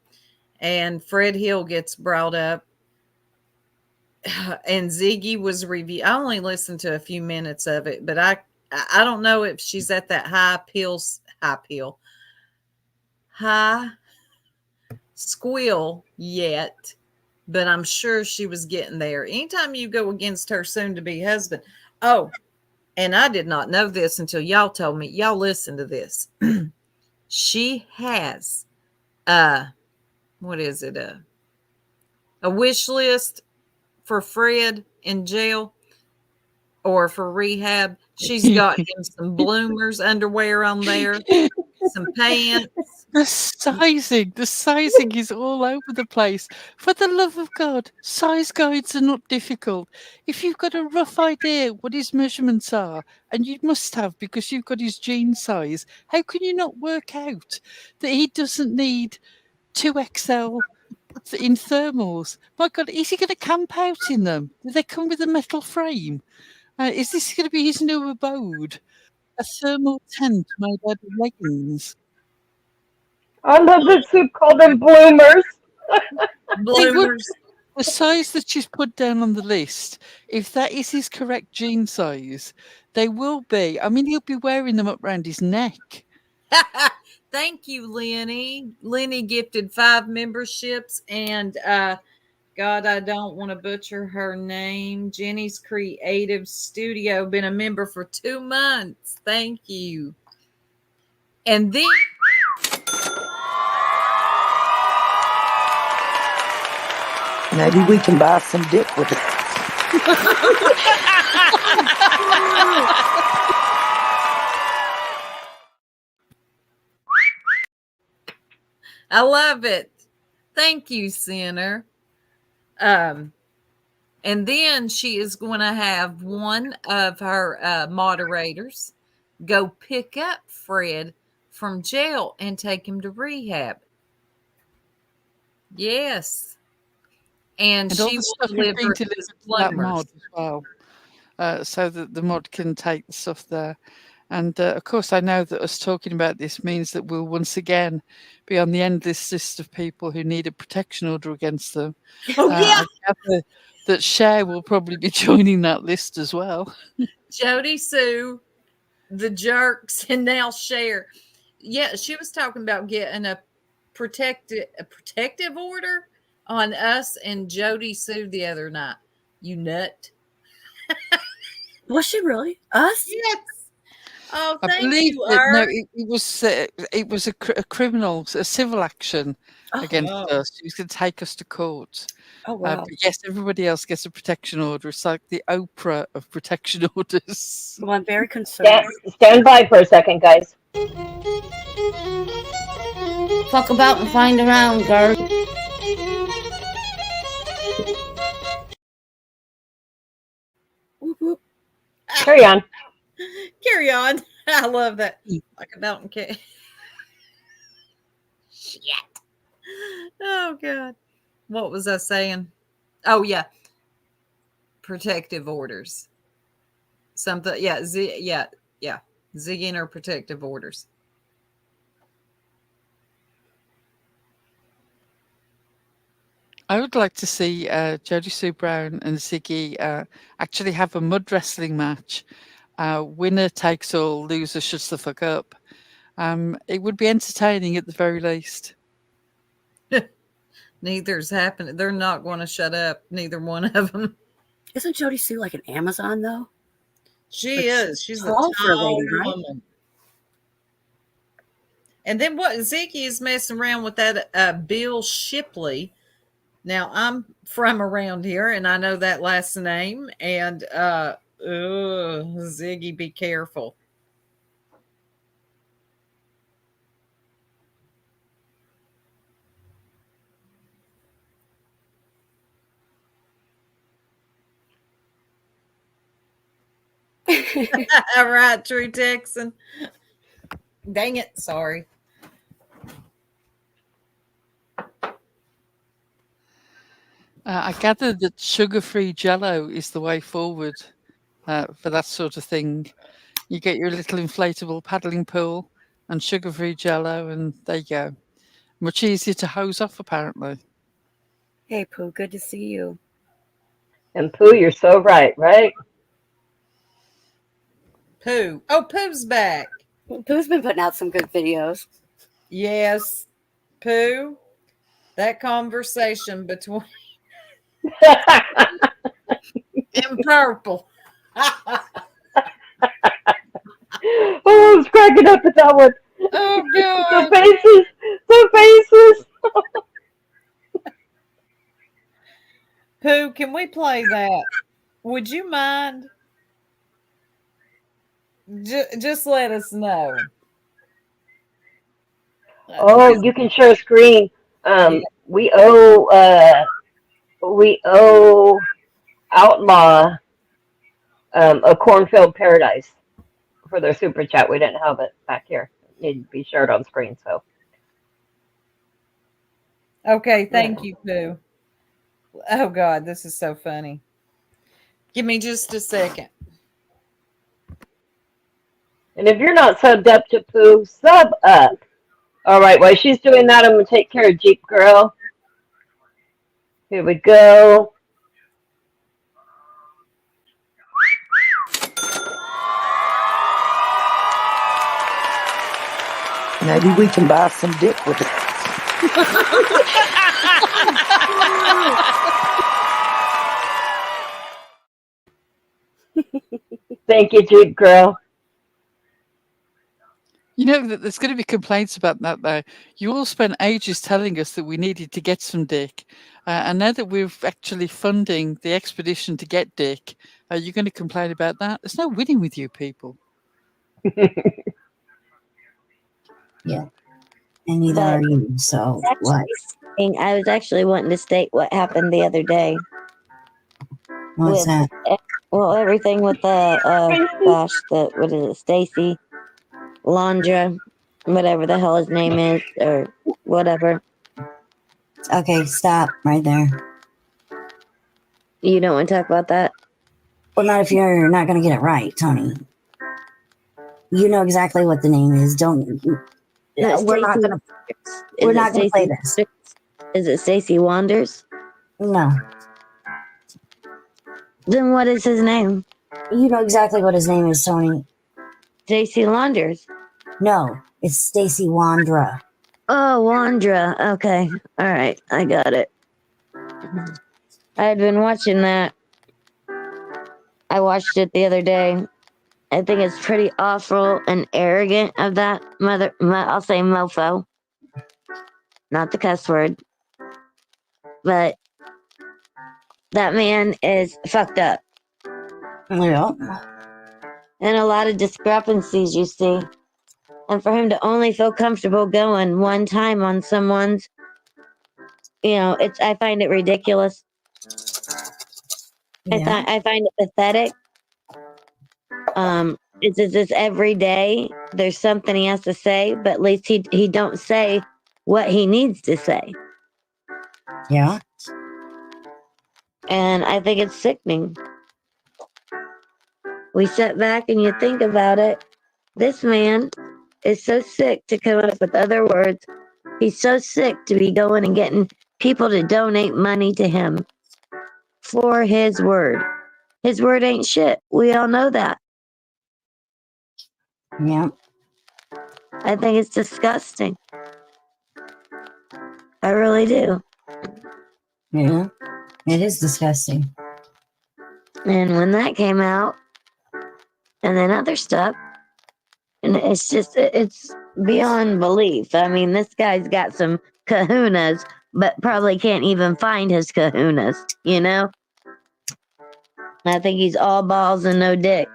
And Fred Hill gets brought up. And Ziggy was I only listened to a few minutes of it, but I don't know if she's at that high squeal yet, but I'm sure she was getting there. Anytime you go against her soon-to-be husband. Oh, and I did not know this until y'all told me. Y'all listen to this. She has what is it? A wish list for Fred in jail or for rehab. She's got him some bloomers underwear on there, some pants. The sizing is all over the place. For the love of God, size guides are not difficult. If you've got a rough idea what his measurements are, and you must have because you've got his jean size, how can you not work out that he doesn't need 2XL in thermals? My God, is he going to camp out in them? Do they come with a metal frame? Is this going to be his new abode? A thermal tent made out of leggings? I love that Sue called them bloomers. They would, Bloomers. the size that she's put down on the list, if that is his correct jean size, they will be. I mean, he'll be wearing them up round his neck. Thank you, Lenny. Lenny gifted 5 memberships, and God, I don't want to butcher her name. Jenny's Creative Studio, been a member for 2 months. Thank you. And then Maybe we can buy some dick with it. I love it. Thank you, Sinner. And then she is going to have one of her moderators go pick up Fred from jail and take him to rehab. Yes. And And all she the will stuff is being deliver delivered his to that bloomers. mod as well, so that the mod can take the stuff there. And of course, I know that us talking about this means that we'll once again be on the endless list of people who need a protection order against them. Oh, yeah. I gather that Cher will probably be joining that list as well. Jody Sue, the jerks, and now Cher. Yeah, she was talking about getting a protective order on us and Jody Sue the other night. You nut. Was she really? Us? Yes. Oh, I thank believe you, that no, Art. it was a criminal, a civil action against Oh. us. He was going to take us to court. Oh, wow. But yes, everybody else gets a protection order. It's like the Oprah of protection orders. Well, I'm very concerned. Stand by for a second, guys. Fuck about and find around, girl. Whoop, whoop. Carry on. Carry on. I love that. Like a mountain cat. Shit. Oh, God. What was I saying? Oh, yeah. Protective orders. Something. Yeah. Yeah. Zigging or protective orders. I would like to see Jodie Sue Brown and Ziggy actually have a mud wrestling match. Winner takes all, loser shuts the fuck up. It would be entertaining at the very least. Neither's happening. They're not going to shut up. Neither one of them. Isn't Jody Sue like an Amazon, though? She But is. She's a tall for a tall lady, right? woman. And then what? Ziggy is messing around with that Bill Shipley. Now, I'm from around here, and I know that last name. And Ziggy, be careful. All right, True Texan. Dang it. Sorry. I gather that sugar-free Jello is the way forward for that sort of thing. You get your little inflatable paddling pool and sugar-free Jello, and there you go. Much easier to hose off, apparently. Hey, Pooh, good to see you. And Pooh, you're so right, right? Pooh. Oh, Pooh's back. Pooh's been putting out some good videos. Yes. Pooh. That conversation between and Purple. Oh, I was cracking up at that one. Oh, God. The faces. Pooh, can we play that? Would you mind? Just let us know. Oh, you can share a screen. Yeah. We owe Outlaw a Cornfield Paradise for their super chat. We didn't have it back here. It needed to be shared on screen. So Okay, thank you, Pooh. Oh God, this is so funny. Give me just a second. and if you're not subbed up to Pooh, sub up. All right, while she's doing that, I'm gonna take care of Jeep Girl. Here we go. Maybe we can buy some dick with it. Thank you, Jeep Girl. You know that there's going to be complaints about that, though. You all spent ages telling us that we needed to get some dick, and now that we're actually funding the expedition to get dick, are you going to complain about that? There's no winning with you people. Yeah. And neither are you. So what? I was actually wanting to state what happened the other day. What's that? Well, everything with what is it, Stacy Landra, whatever the hell his name is, or whatever. Okay, stop right there. You don't want to talk about that? Well, not if you're not going to get it right, Tony. You know exactly what the name is. Don't. No, We're not going to. We're not going to play this. Is it Stacy Wanders? No. Then what is his name? You know exactly what his name is, Tony. Stacy Landers. No, it's Stacy Wandra. Oh, Wandra. Okay. All right. I got it. I had been watching that. I watched it the other day. I think it's pretty awful and arrogant of that I'll say mofo. Not the cuss word. But that man is fucked up. Yeah. And a lot of discrepancies you see. And for him to only feel comfortable going one time on someone's, I find it ridiculous. Yeah. I find it pathetic. It's as if every day there's something he has to say, but at least he don't say what he needs to say. Yeah. And I think it's sickening. We sit back and you think about it. This man is so sick to come up with other words. He's so sick to be going and getting people to donate money to him for his word. His word ain't shit. We all know that. Yeah. I think it's disgusting. I really do. Yeah. It is disgusting. And when that came out, and then other stuff, and it's beyond belief. I mean, this guy's got some kahunas, but probably can't even find his kahunas, you know? I think he's all balls and no dick.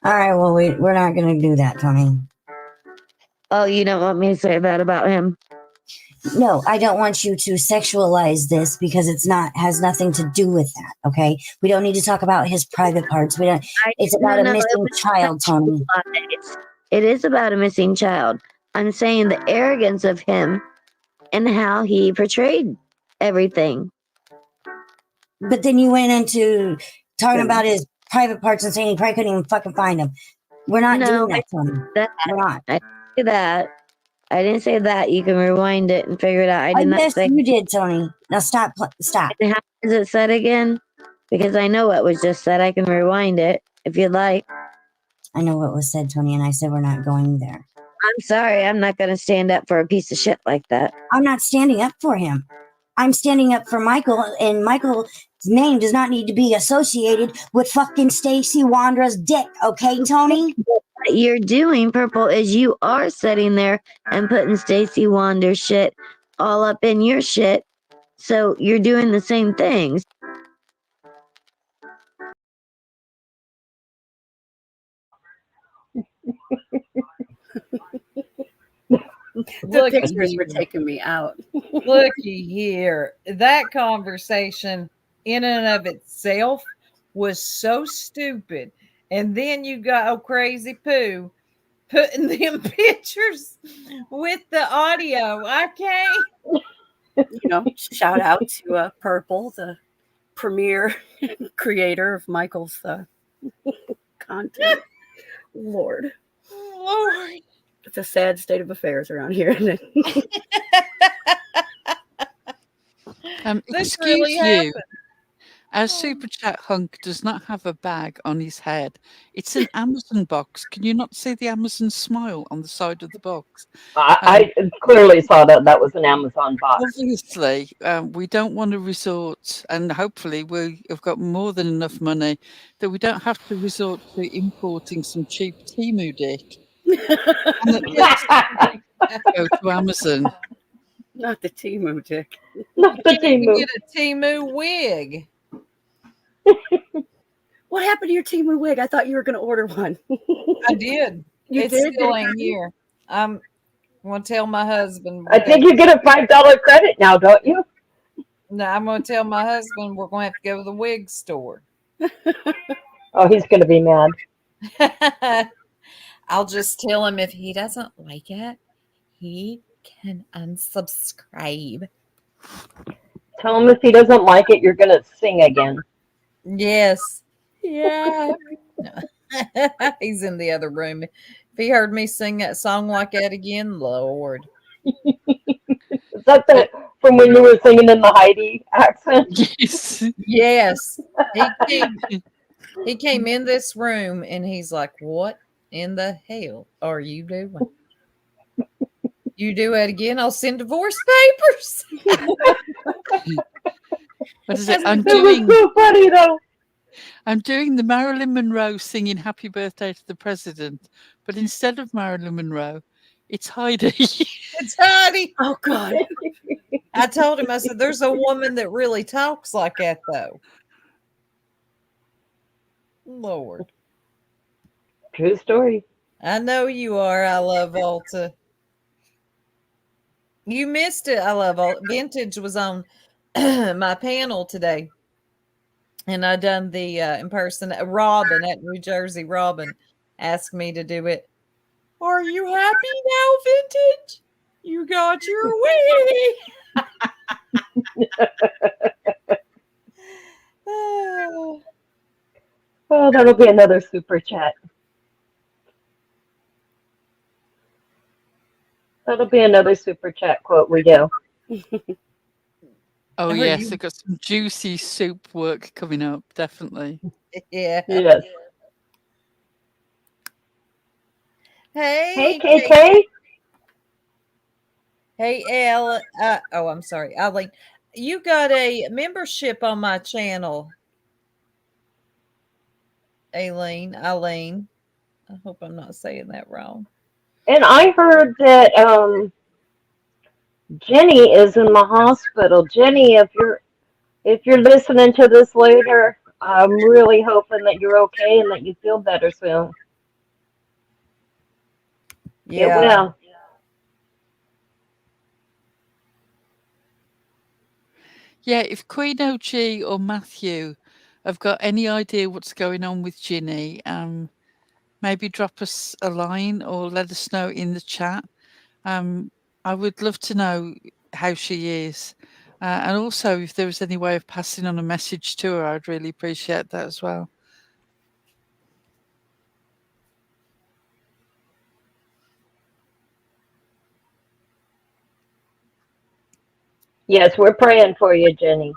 All right, well, we're not going to do that, Tony. Oh, you don't want me to say that about him? No, I don't want you to sexualize this because has nothing to do with that, okay? We don't need to talk about his private parts. It's about a missing child, Tony. It is about a missing child. I'm saying the arrogance of him and how he portrayed everything. But then you went into talking about his private parts and saying he probably couldn't even fucking find them. We're not doing that, Tony. We're not. I didn't say that. I didn't say that. You can rewind it and figure it out. I did not say. Yes, you did, Tony. Now stop. Stop. And how is it said again? Because I know what was just said. I can rewind it if you'd like. I know what was said, Tony, and I said we're not going there. I'm sorry. I'm not going to stand up for a piece of shit like that. I'm not standing up for him. I'm standing up for Michael, and Michael's name does not need to be associated with fucking Stacy Wandra's dick, okay, Tony? What you're doing, Purple, is you are sitting there and putting Stacy Wander's shit all up in your shit, So you're doing the same things. The pictures were taking me out. Looky here. That conversation in and of itself was so stupid. And then you got old Crazy Pooh putting them pictures with the audio. I can't. Shout out to Purple, the premier creator of Michael's content. Lord. It's a sad state of affairs around here, isn't it? Excuse really you. happened. Our super chat hunk does not have a bag on his head. It's an Amazon box. Can you not see the Amazon smile on the side of the box? I clearly saw that was an Amazon box. Obviously, we don't want to resort, and hopefully we have got more than enough money that we don't have to resort to importing some cheap Temu dick. And at least go to Amazon. Not the Temu dick. Not the You can Temu. get a Temu wig. What happened to your Temu wig? I thought you were going to order one. I did. You It did? still ain't here. I'm going to tell my husband. I think you get a $5 credit now, don't you? No, I'm going to tell my husband we're going to have to go to the wig store. Oh, he's going to be mad. I'll just tell him if he doesn't like it, he can unsubscribe. Tell him if he doesn't like it, you're going to sing again. Yes. Yeah. He's in the other room. If he heard me sing that song like that again, Lord. Is that from when you were singing in the Heidi accent? Yes. Yes. He came in this room and he's like, what in the hell are you doing? You do it again, I'll send divorce papers. What is it? It was so funny, though. I'm doing the Marilyn Monroe singing Happy Birthday to the President, but instead of Marilyn Monroe, it's Heidi. It's Heidi. Oh, God. I told him, I said, there's a woman that really talks like that, though. Lord. True story. I know you are. I love Alta. You missed it. I love Alta. Vintage was on my panel today. And I done the in-person. Robin at New Jersey, Robin asked me to do it. Are you happy now, Vintage? You got your way. Oh, that'll be another super chat. That'll be another super chat quote we do. Oh, yes, I've got some juicy soup work coming up, definitely. Yeah. Yes. Hey, KK. Hey, Elle. I'm sorry, Eileen. You got a membership on my channel. Eileen. I hope I'm not saying that wrong. And I heard that Jenny is in the hospital. Jenny, if you're listening to this later, I'm really hoping that you're okay and that you feel better soon. Yeah. Get well. Yeah, if Queen OG or Matthew have got any idea what's going on with Ginny, maybe drop us a line or let us know in the chat. I would love to know how she is. And also, if there was any way of passing on a message to her, I'd really appreciate that as well. Yes, we're praying for you, Jenny.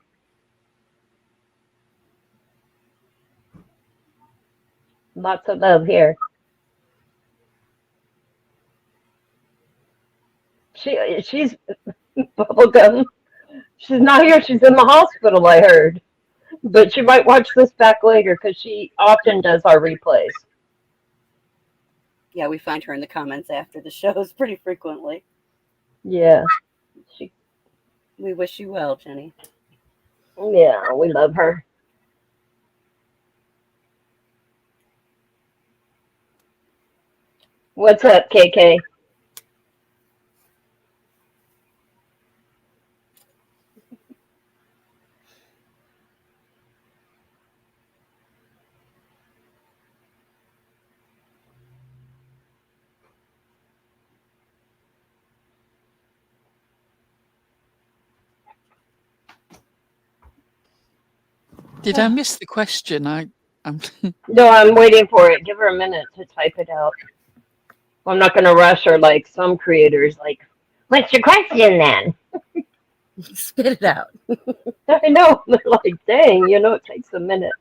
Lots of love here. She's bubblegum. She's not here. She's in the hospital, I heard. But she might watch this back later because she often does our replays. Yeah, we find her in the comments after the shows pretty frequently. Yeah. We wish you well, Jenny. Yeah, we love her. What's up, KK? Did I miss the question? I'm No, I'm waiting for it. Give her a minute to type it out. I'm not going to rush her like some creators. Like, what's your question then? Spit it out. I know. They're like, dang, it takes a minute.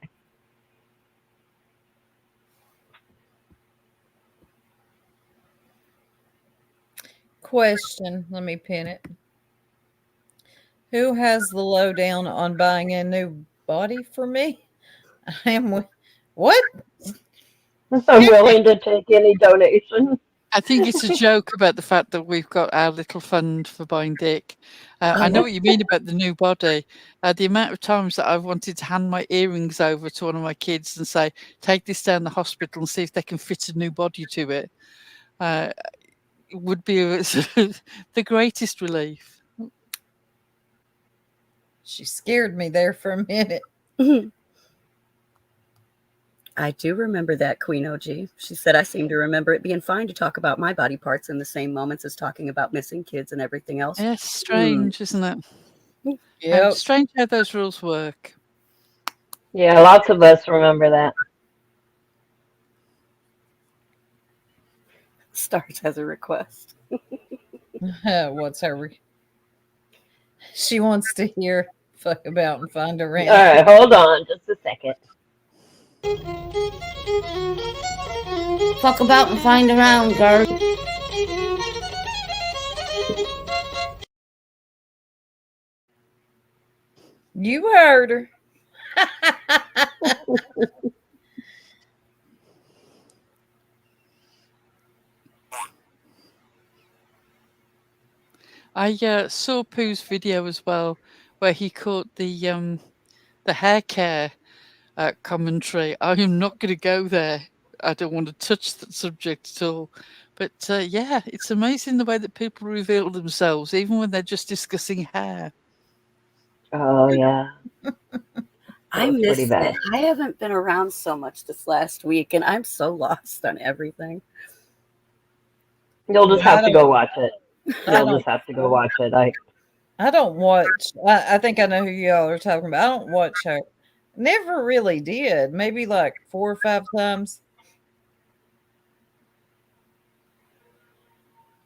Question. Let me pin it. Who has the lowdown on buying a new body for me? I am. What? I'm willing to take any donation. I think it's a joke about the fact that we've got our little fund for buying Dick. I know what you mean about the new body. The amount of times that I've wanted to hand my earrings over to one of my kids and say, take this down the hospital and see if they can fit a new body to it, would be the greatest relief. She scared me there for a minute. I do remember that, Queen OG. She said, I seem to remember it being fine to talk about my body parts in the same moments as talking about missing kids and everything else. It's strange, isn't it? Yeah. Strange how those rules work. Yeah, lots of us remember that. Stars has a request. What's her? She wants to hear fuck about and find a ring. All right, hold on just a second. Fuck about and find around, girl. You heard her. I saw Pooh's video as well, where he caught the hair care commentary. I am not going to go there. I don't want to touch that subject at all. But yeah, it's amazing the way that people reveal themselves, even when they're just discussing hair. Oh, yeah. I That was pretty missed bad. it. I haven't been around so much this last week, and I'm so lost on everything. You'll just have to go watch it. I You'll just have to go watch it. I don't watch. I think I know who y'all are talking about. I don't watch her. Never really did. Maybe like 4 or 5 times.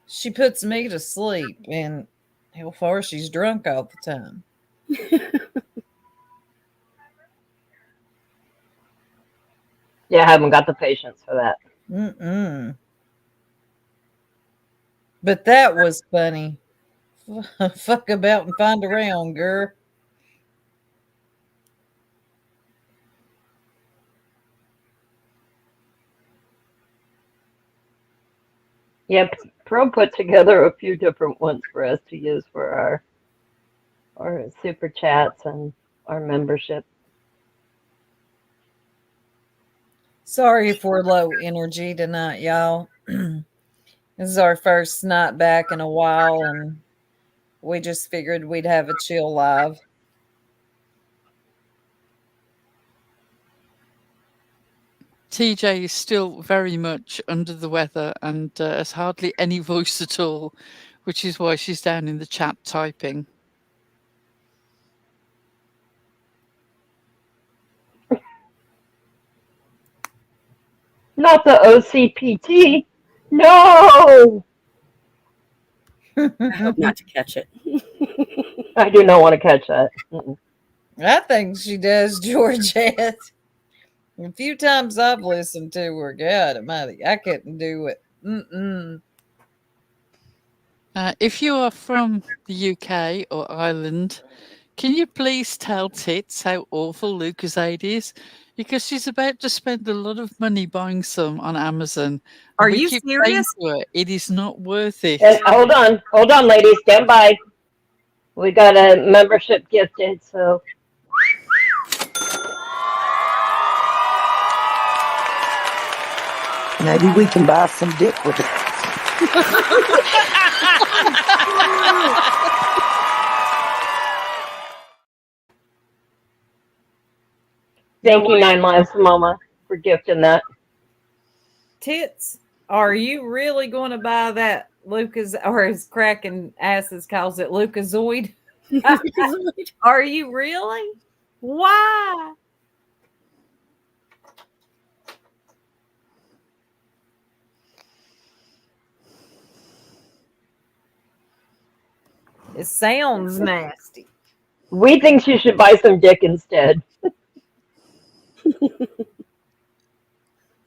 She puts me to sleep, and hell far she's drunk all the time. Yeah, I haven't got the patience for that. Mm-mm. But that was funny. Fuck about and find around, girl. Yep, Pro put together a few different ones for us to use for our super chats and our membership. Sorry if we're low energy tonight, y'all. This is our first night back in a while, and we just figured we'd have a chill live. TJ is still very much under the weather and has hardly any voice at all, which is why she's down in the chat typing. Not the OCPT. No! I hope not to catch it. I do not want to catch that. Mm-mm. I think she does, Georgette. A few times I've listened to her, God almighty, I couldn't do it. Mm-mm. If you are from the UK or Ireland, can you please tell Tits how awful Lucozade is? Because she's about to spend a lot of money buying some on Amazon. Are We you keep saying serious? to her, it is not worth it. And hold on, ladies, stand by. We got a membership gifted, so Maybe we can buy some dick with it. thank you, 9 Lives Mama, for gifting that. Tits, are you really going to buy that Lucas, or his cracking asses calls it Lucazoid? Are you really? Why? It sounds nasty. We think you should buy some dick instead.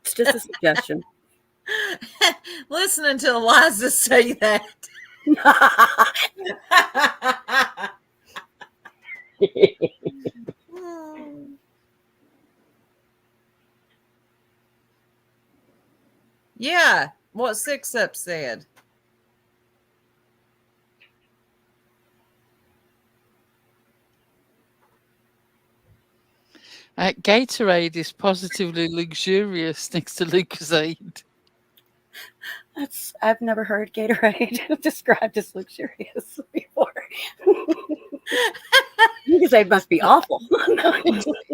It's just a suggestion. Listening to Eliza say that. Yeah, what Six Up said. Gatorade is positively luxurious next to Lucozade. I've never heard Gatorade described as luxurious before. Lucozade must be awful.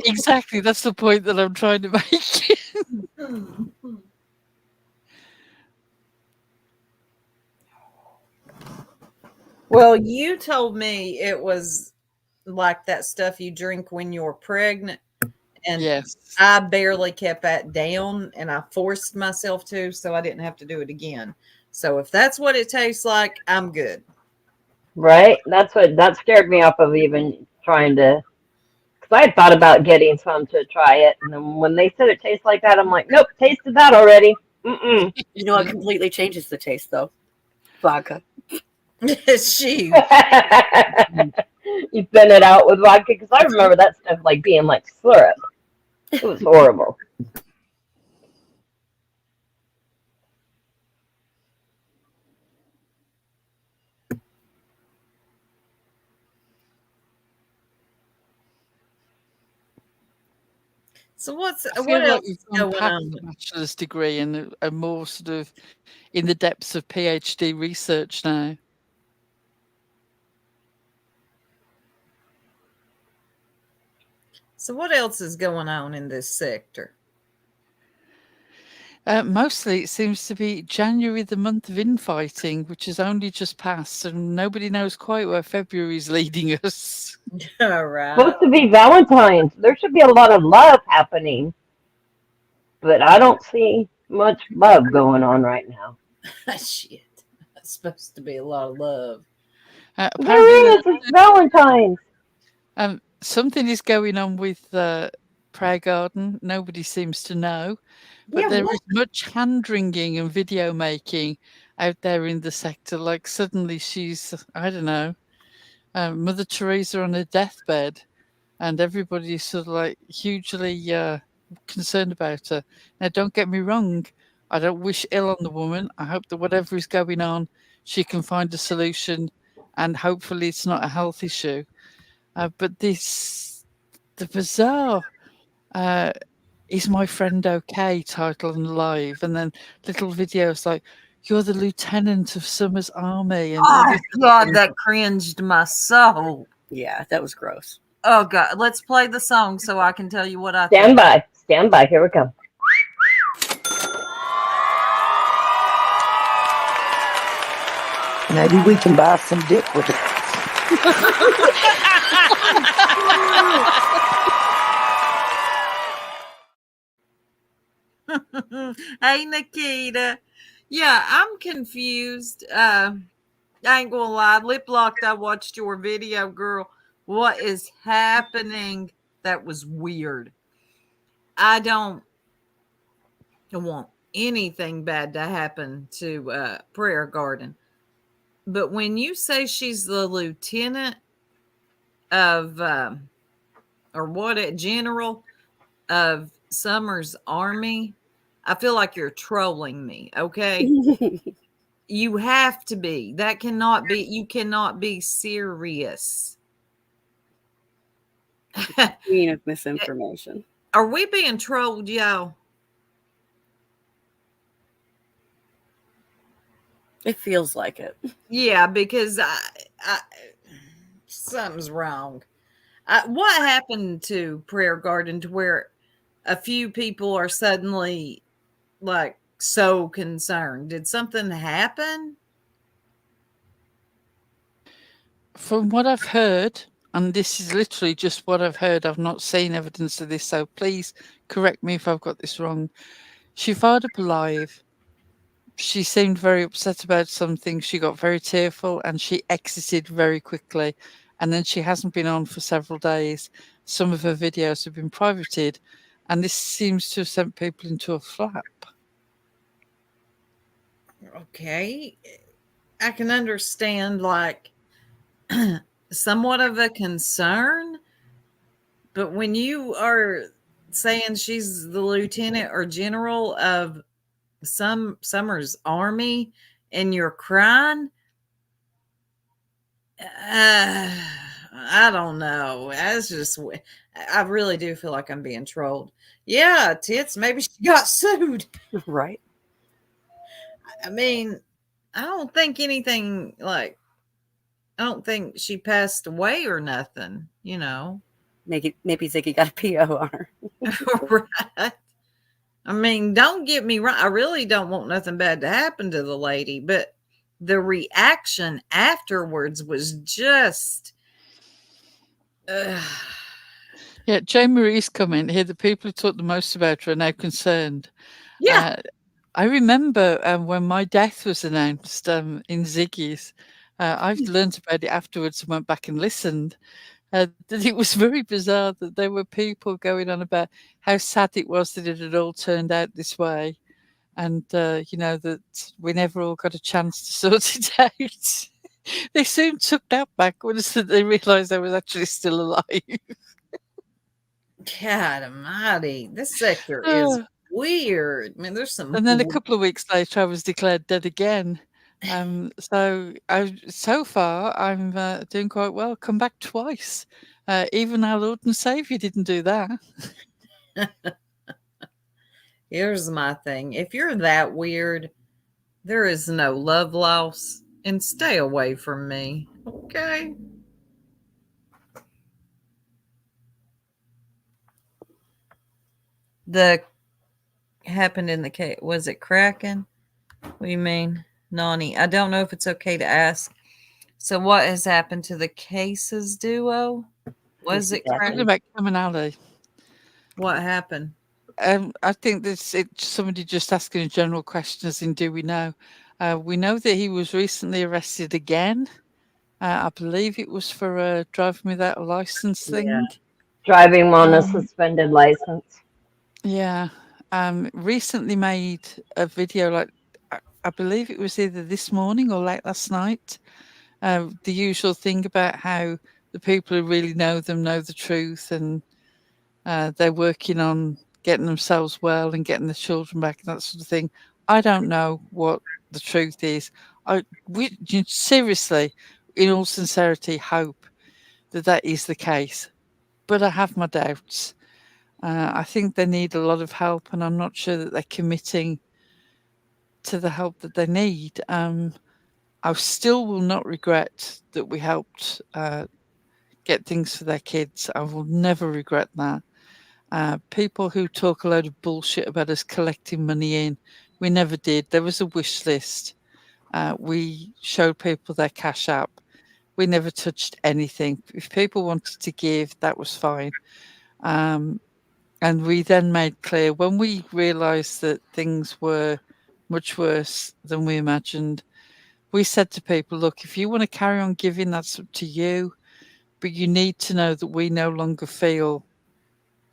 Exactly, that's the point that I'm trying to make. Well, you told me it was like that stuff you drink when you're pregnant. And yes, I barely kept that down, and I forced myself to, so I didn't have to do it again. So if that's what it tastes like, I'm good. Right? That scared me off of even trying to, because I had thought about getting some to try it, and then when they said it tastes like that, I'm like, nope, tasted that already. Mm-mm. You know, it completely changes the taste, though. Vodka. She. You thin it out with vodka, because I remember that stuff like being like syrup. It was horrible. So what like else you've is going unpacked on? the bachelor's degree and are more sort of in the depths of PhD research now. So what else is going on in this sector? Mostly it seems to be January, the month of infighting, which has only just passed, and nobody knows quite where February is leading us. All right. Supposed to be Valentine's. There should be a lot of love happening, but I don't see much love going on right now. Shit. It's supposed to be a lot of love. There is. It's Valentine's. Something is going on with Prayer Garden. Nobody seems to know. But Yeah, there is much hand-wringing and video making out there in the sector. Like suddenly she's, I don't know, Mother Teresa on her deathbed. And everybody's sort of like hugely concerned about her. Now, don't get me wrong. I don't wish ill on the woman. I hope that whatever is going on, she can find a solution. And hopefully it's not a health issue. But the bizarre... Is My Friend Okay title and live, and then little videos like you're the lieutenant of Summer's army, and oh God, that cringed my soul. Yeah, that was gross. Oh God, let's play the song so I can tell you what I stand by. Stand by. Here we go. Maybe we can buy some dick with it. Hey Nikita. Yeah, I'm confused. I ain't gonna lie. Lip locked, I watched your video, girl. What is happening? That was weird. I don't want anything bad to happen to Prayer Garden. But when you say she's the lieutenant of or what a general of Summer's army, I feel like you're trolling me, okay? You have to be. That cannot be. You cannot be serious. Queen of misinformation. Are we being trolled, y'all? It feels like it. Yeah, because something's wrong. What happened to Prayer Garden to where a few people are suddenly like so concerned? Did something happen? From what I've heard, and this is literally just what I've heard, I've not seen evidence of this, so please correct me if I've got this wrong. She fired up alive. She seemed very upset about something. She got very tearful and she exited very quickly. And then she hasn't been on for several days. Some of her videos have been privated, and this seems to have sent people into a flap. Okay. I can understand like somewhat of a concern, but when you are saying she's the lieutenant or general of Summer's army and you're crying, I don't know. That's just, I really do feel like I'm being trolled. Yeah, tits. Maybe she got sued. Right. I mean, I don't think anything like, I don't think she passed away or nothing, you know. Maybe Ziggy got a PO on her. Right. I mean, don't get me wrong. I really don't want nothing bad to happen to the lady, but the reaction afterwards was just. Yeah, Jane Marie's comment here, the people who talk the most about her are now concerned. Yeah. I remember when my death was announced in Ziggy's, I've learned about it afterwards and went back and listened. That it was very bizarre that there were people going on about how sad it was that it had all turned out this way. And, you know, that we never all got a chance to sort it out. They soon took that back once they realised I was actually still alive. God almighty, this sector is weird. I mean, there's some. And then a couple of weeks later, I was declared dead again. So far, I'm doing quite well. Come back twice. Even our Lord and Saviour didn't do that. Here's my thing. If you're that weird, there is no love loss, and stay away from me. Okay? The happened in the case. Was it cracking? What do you mean, Nani? I don't know if it's okay to ask. So what has happened to the Cases duo? Was it Talking about criminality. What happened? I think it's somebody just asking a general question as in, do we know? We know that he was recently arrested again. I believe it was for driving without a license thing. Yeah. Driving on a suspended license. Yeah. Recently made a video, like I believe it was either this morning or late last night. The usual thing about how the people who really know them know the truth, and they're working on getting themselves well and getting the children back and that sort of thing. I don't know what the truth is. We seriously, in all sincerity, hope that is the case, but I have my doubts. I think they need a lot of help, and I'm not sure that they're committing to the help that they need. I still will not regret that we helped get things for their kids. I will never regret that. People who talk a load of bullshit about us collecting money in, we never did. There was a wish list. We showed people their Cash App. We never touched anything. If people wanted to give, that was fine. And we then made clear, when we realised that things were much worse than we imagined, we said to people, look, if you want to carry on giving, that's up to you. But you need to know that we no longer feel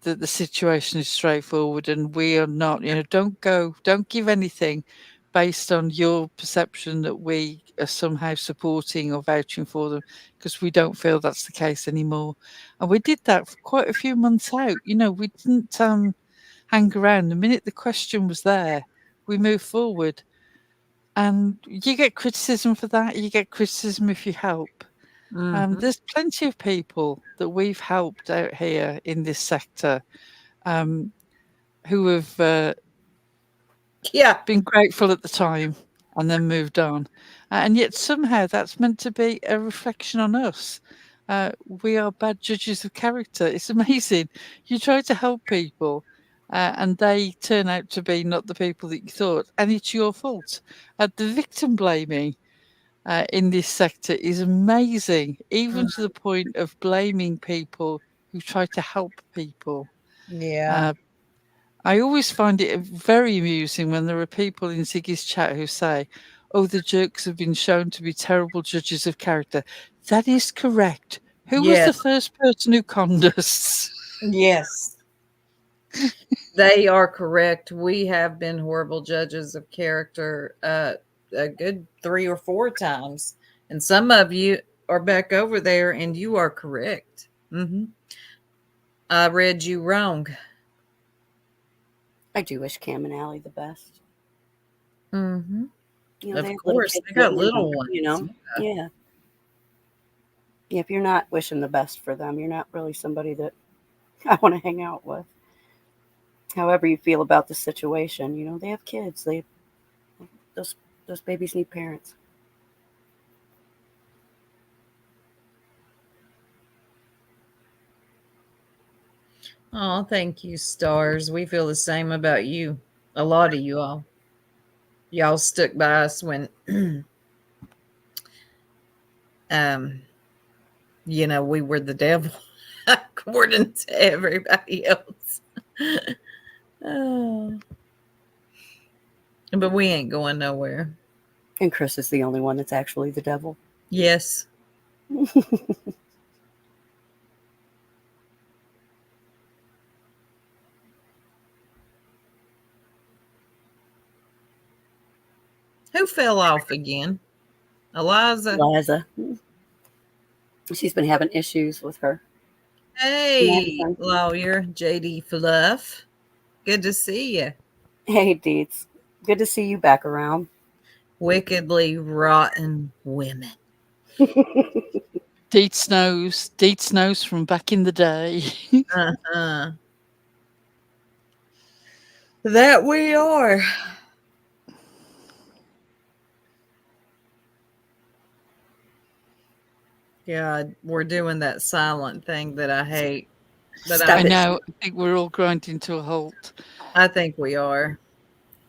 that the situation is straightforward, and we are not, don't give anything based on your perception that we are somehow supporting or vouching for them, because we don't feel that's the case anymore. And we did that for quite a few months out. We didn't hang around. The minute the question was there, we moved forward. And you get criticism for that. You get criticism if you help. Mhm. There's plenty of people that we've helped out here in this sector who have Yeah. been grateful at the time and then moved on. And yet somehow that's meant to be a reflection on us. We are bad judges of character. It's amazing. You try to help people and they turn out to be not the people that you thought, and it's your fault. The victim blaming in this sector is amazing, even to the point of blaming people who try to help people. Yeah. I always find it very amusing when there are people in Ziggy's chat who say, "Oh, the jerks have been shown to be terrible judges of character." That is correct. Who was the Yes. first person who conned us? Yes. They are correct. We have been horrible judges of character a good 3 or 4 times. And some of you are back over there and you are correct. I read you wrong. I do wish Cam and Allie the best. Mm-hmm. You know, Of they have course, kids they got that, little ones. You know, yeah. If you're not wishing the best for them, you're not really somebody that I want to hang out with. However you feel about the situation, you know, they have kids. Those babies need parents. Oh, thank you, stars. We feel the same about you. A lot of you all. Y'all stuck by us when you know, we were the devil according to everybody else. Oh. But we ain't going nowhere. And Chris is the only one that's actually the devil. Yes. Who fell off again? Eliza. Eliza. She's been having issues with her. Hey, lawyer JD Fluff. Good to see you. Hey, Deets. Good to see you back around. Wickedly rotten women. Deets knows from back in the day. Uh-huh. That we are. God, we're doing that silent thing that I hate. But I know. I think we're all grinding to a halt. I think we are.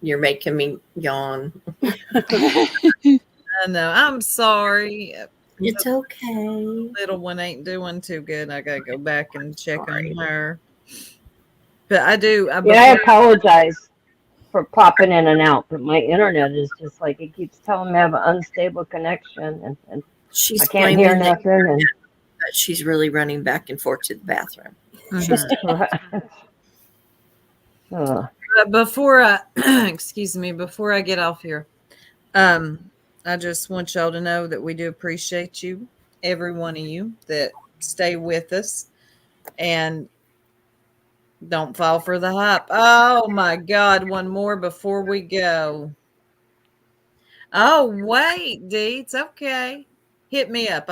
You're making me yawn. I know. I'm sorry. It's okay. Little one ain't doing too good. I gotta go back and check on her. But I do. I apologize for popping in and out, but my internet is just like, it keeps telling me I have an unstable connection, and She's I can't hear nothing. And but she's really running back and forth to the bathroom. Before I excuse me, before I get off here, I just want y'all to know that we do appreciate you, every one of you that stay with us and don't fall for the hype. Oh my God, one more before we go. Oh wait, Deets. Okay, hit me up.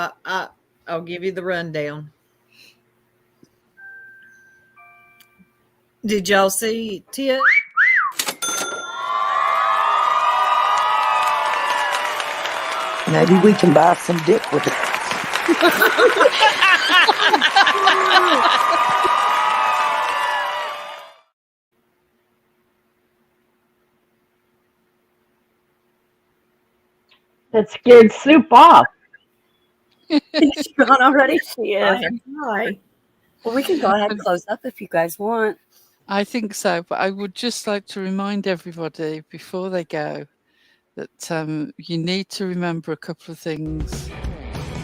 I'll give you the rundown. Did y'all see Tia? Maybe we can buy some dick with it. that scared Soup off. She's gone already? She is. Hi. Well, we can go ahead and close up if you guys want. I think so, but I would just like to remind everybody before they go that you need to remember a couple of things.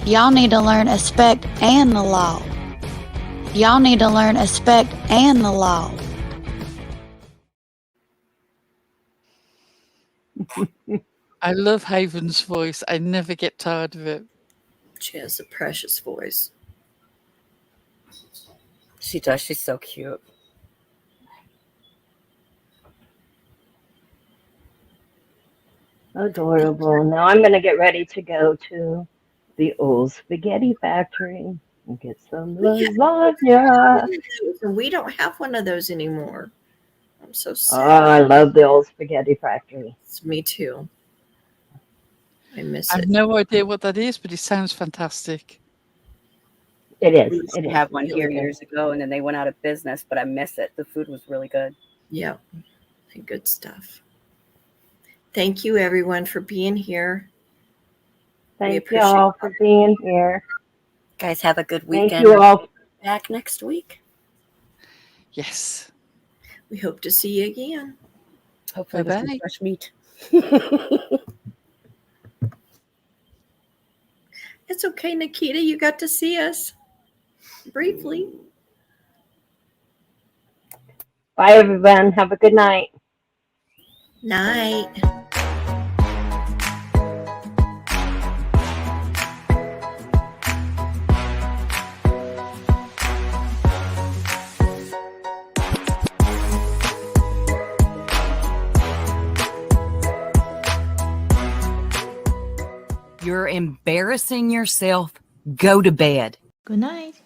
Y'all need to learn respect and the law. Y'all need to learn respect and the law. I love Haven's voice. I never get tired of it. She has a precious voice. She does. She's so cute. Adorable. Now I'm going to get ready to go to the old spaghetti factory and get some lasagna. We don't have one of those anymore. I'm so Oh, sad. I love the old spaghetti factory. It's me too. I miss I have it. no idea what that is, but it sounds fantastic. It is. We used It to is have one really here good. years ago, and then they went out of business, but I miss it. The food was really good. Yeah, good stuff. Thank you, everyone, for being here. Thank you all for being here. Guys, have a good Thank weekend. you all. Back next week. Yes. We hope to see you again. Hopefully with some Bye-bye. fresh meat. It's okay, Nikita. You got to see us briefly. Bye, everyone. Have a good night. Night. You're embarrassing yourself. Go to bed. Good night.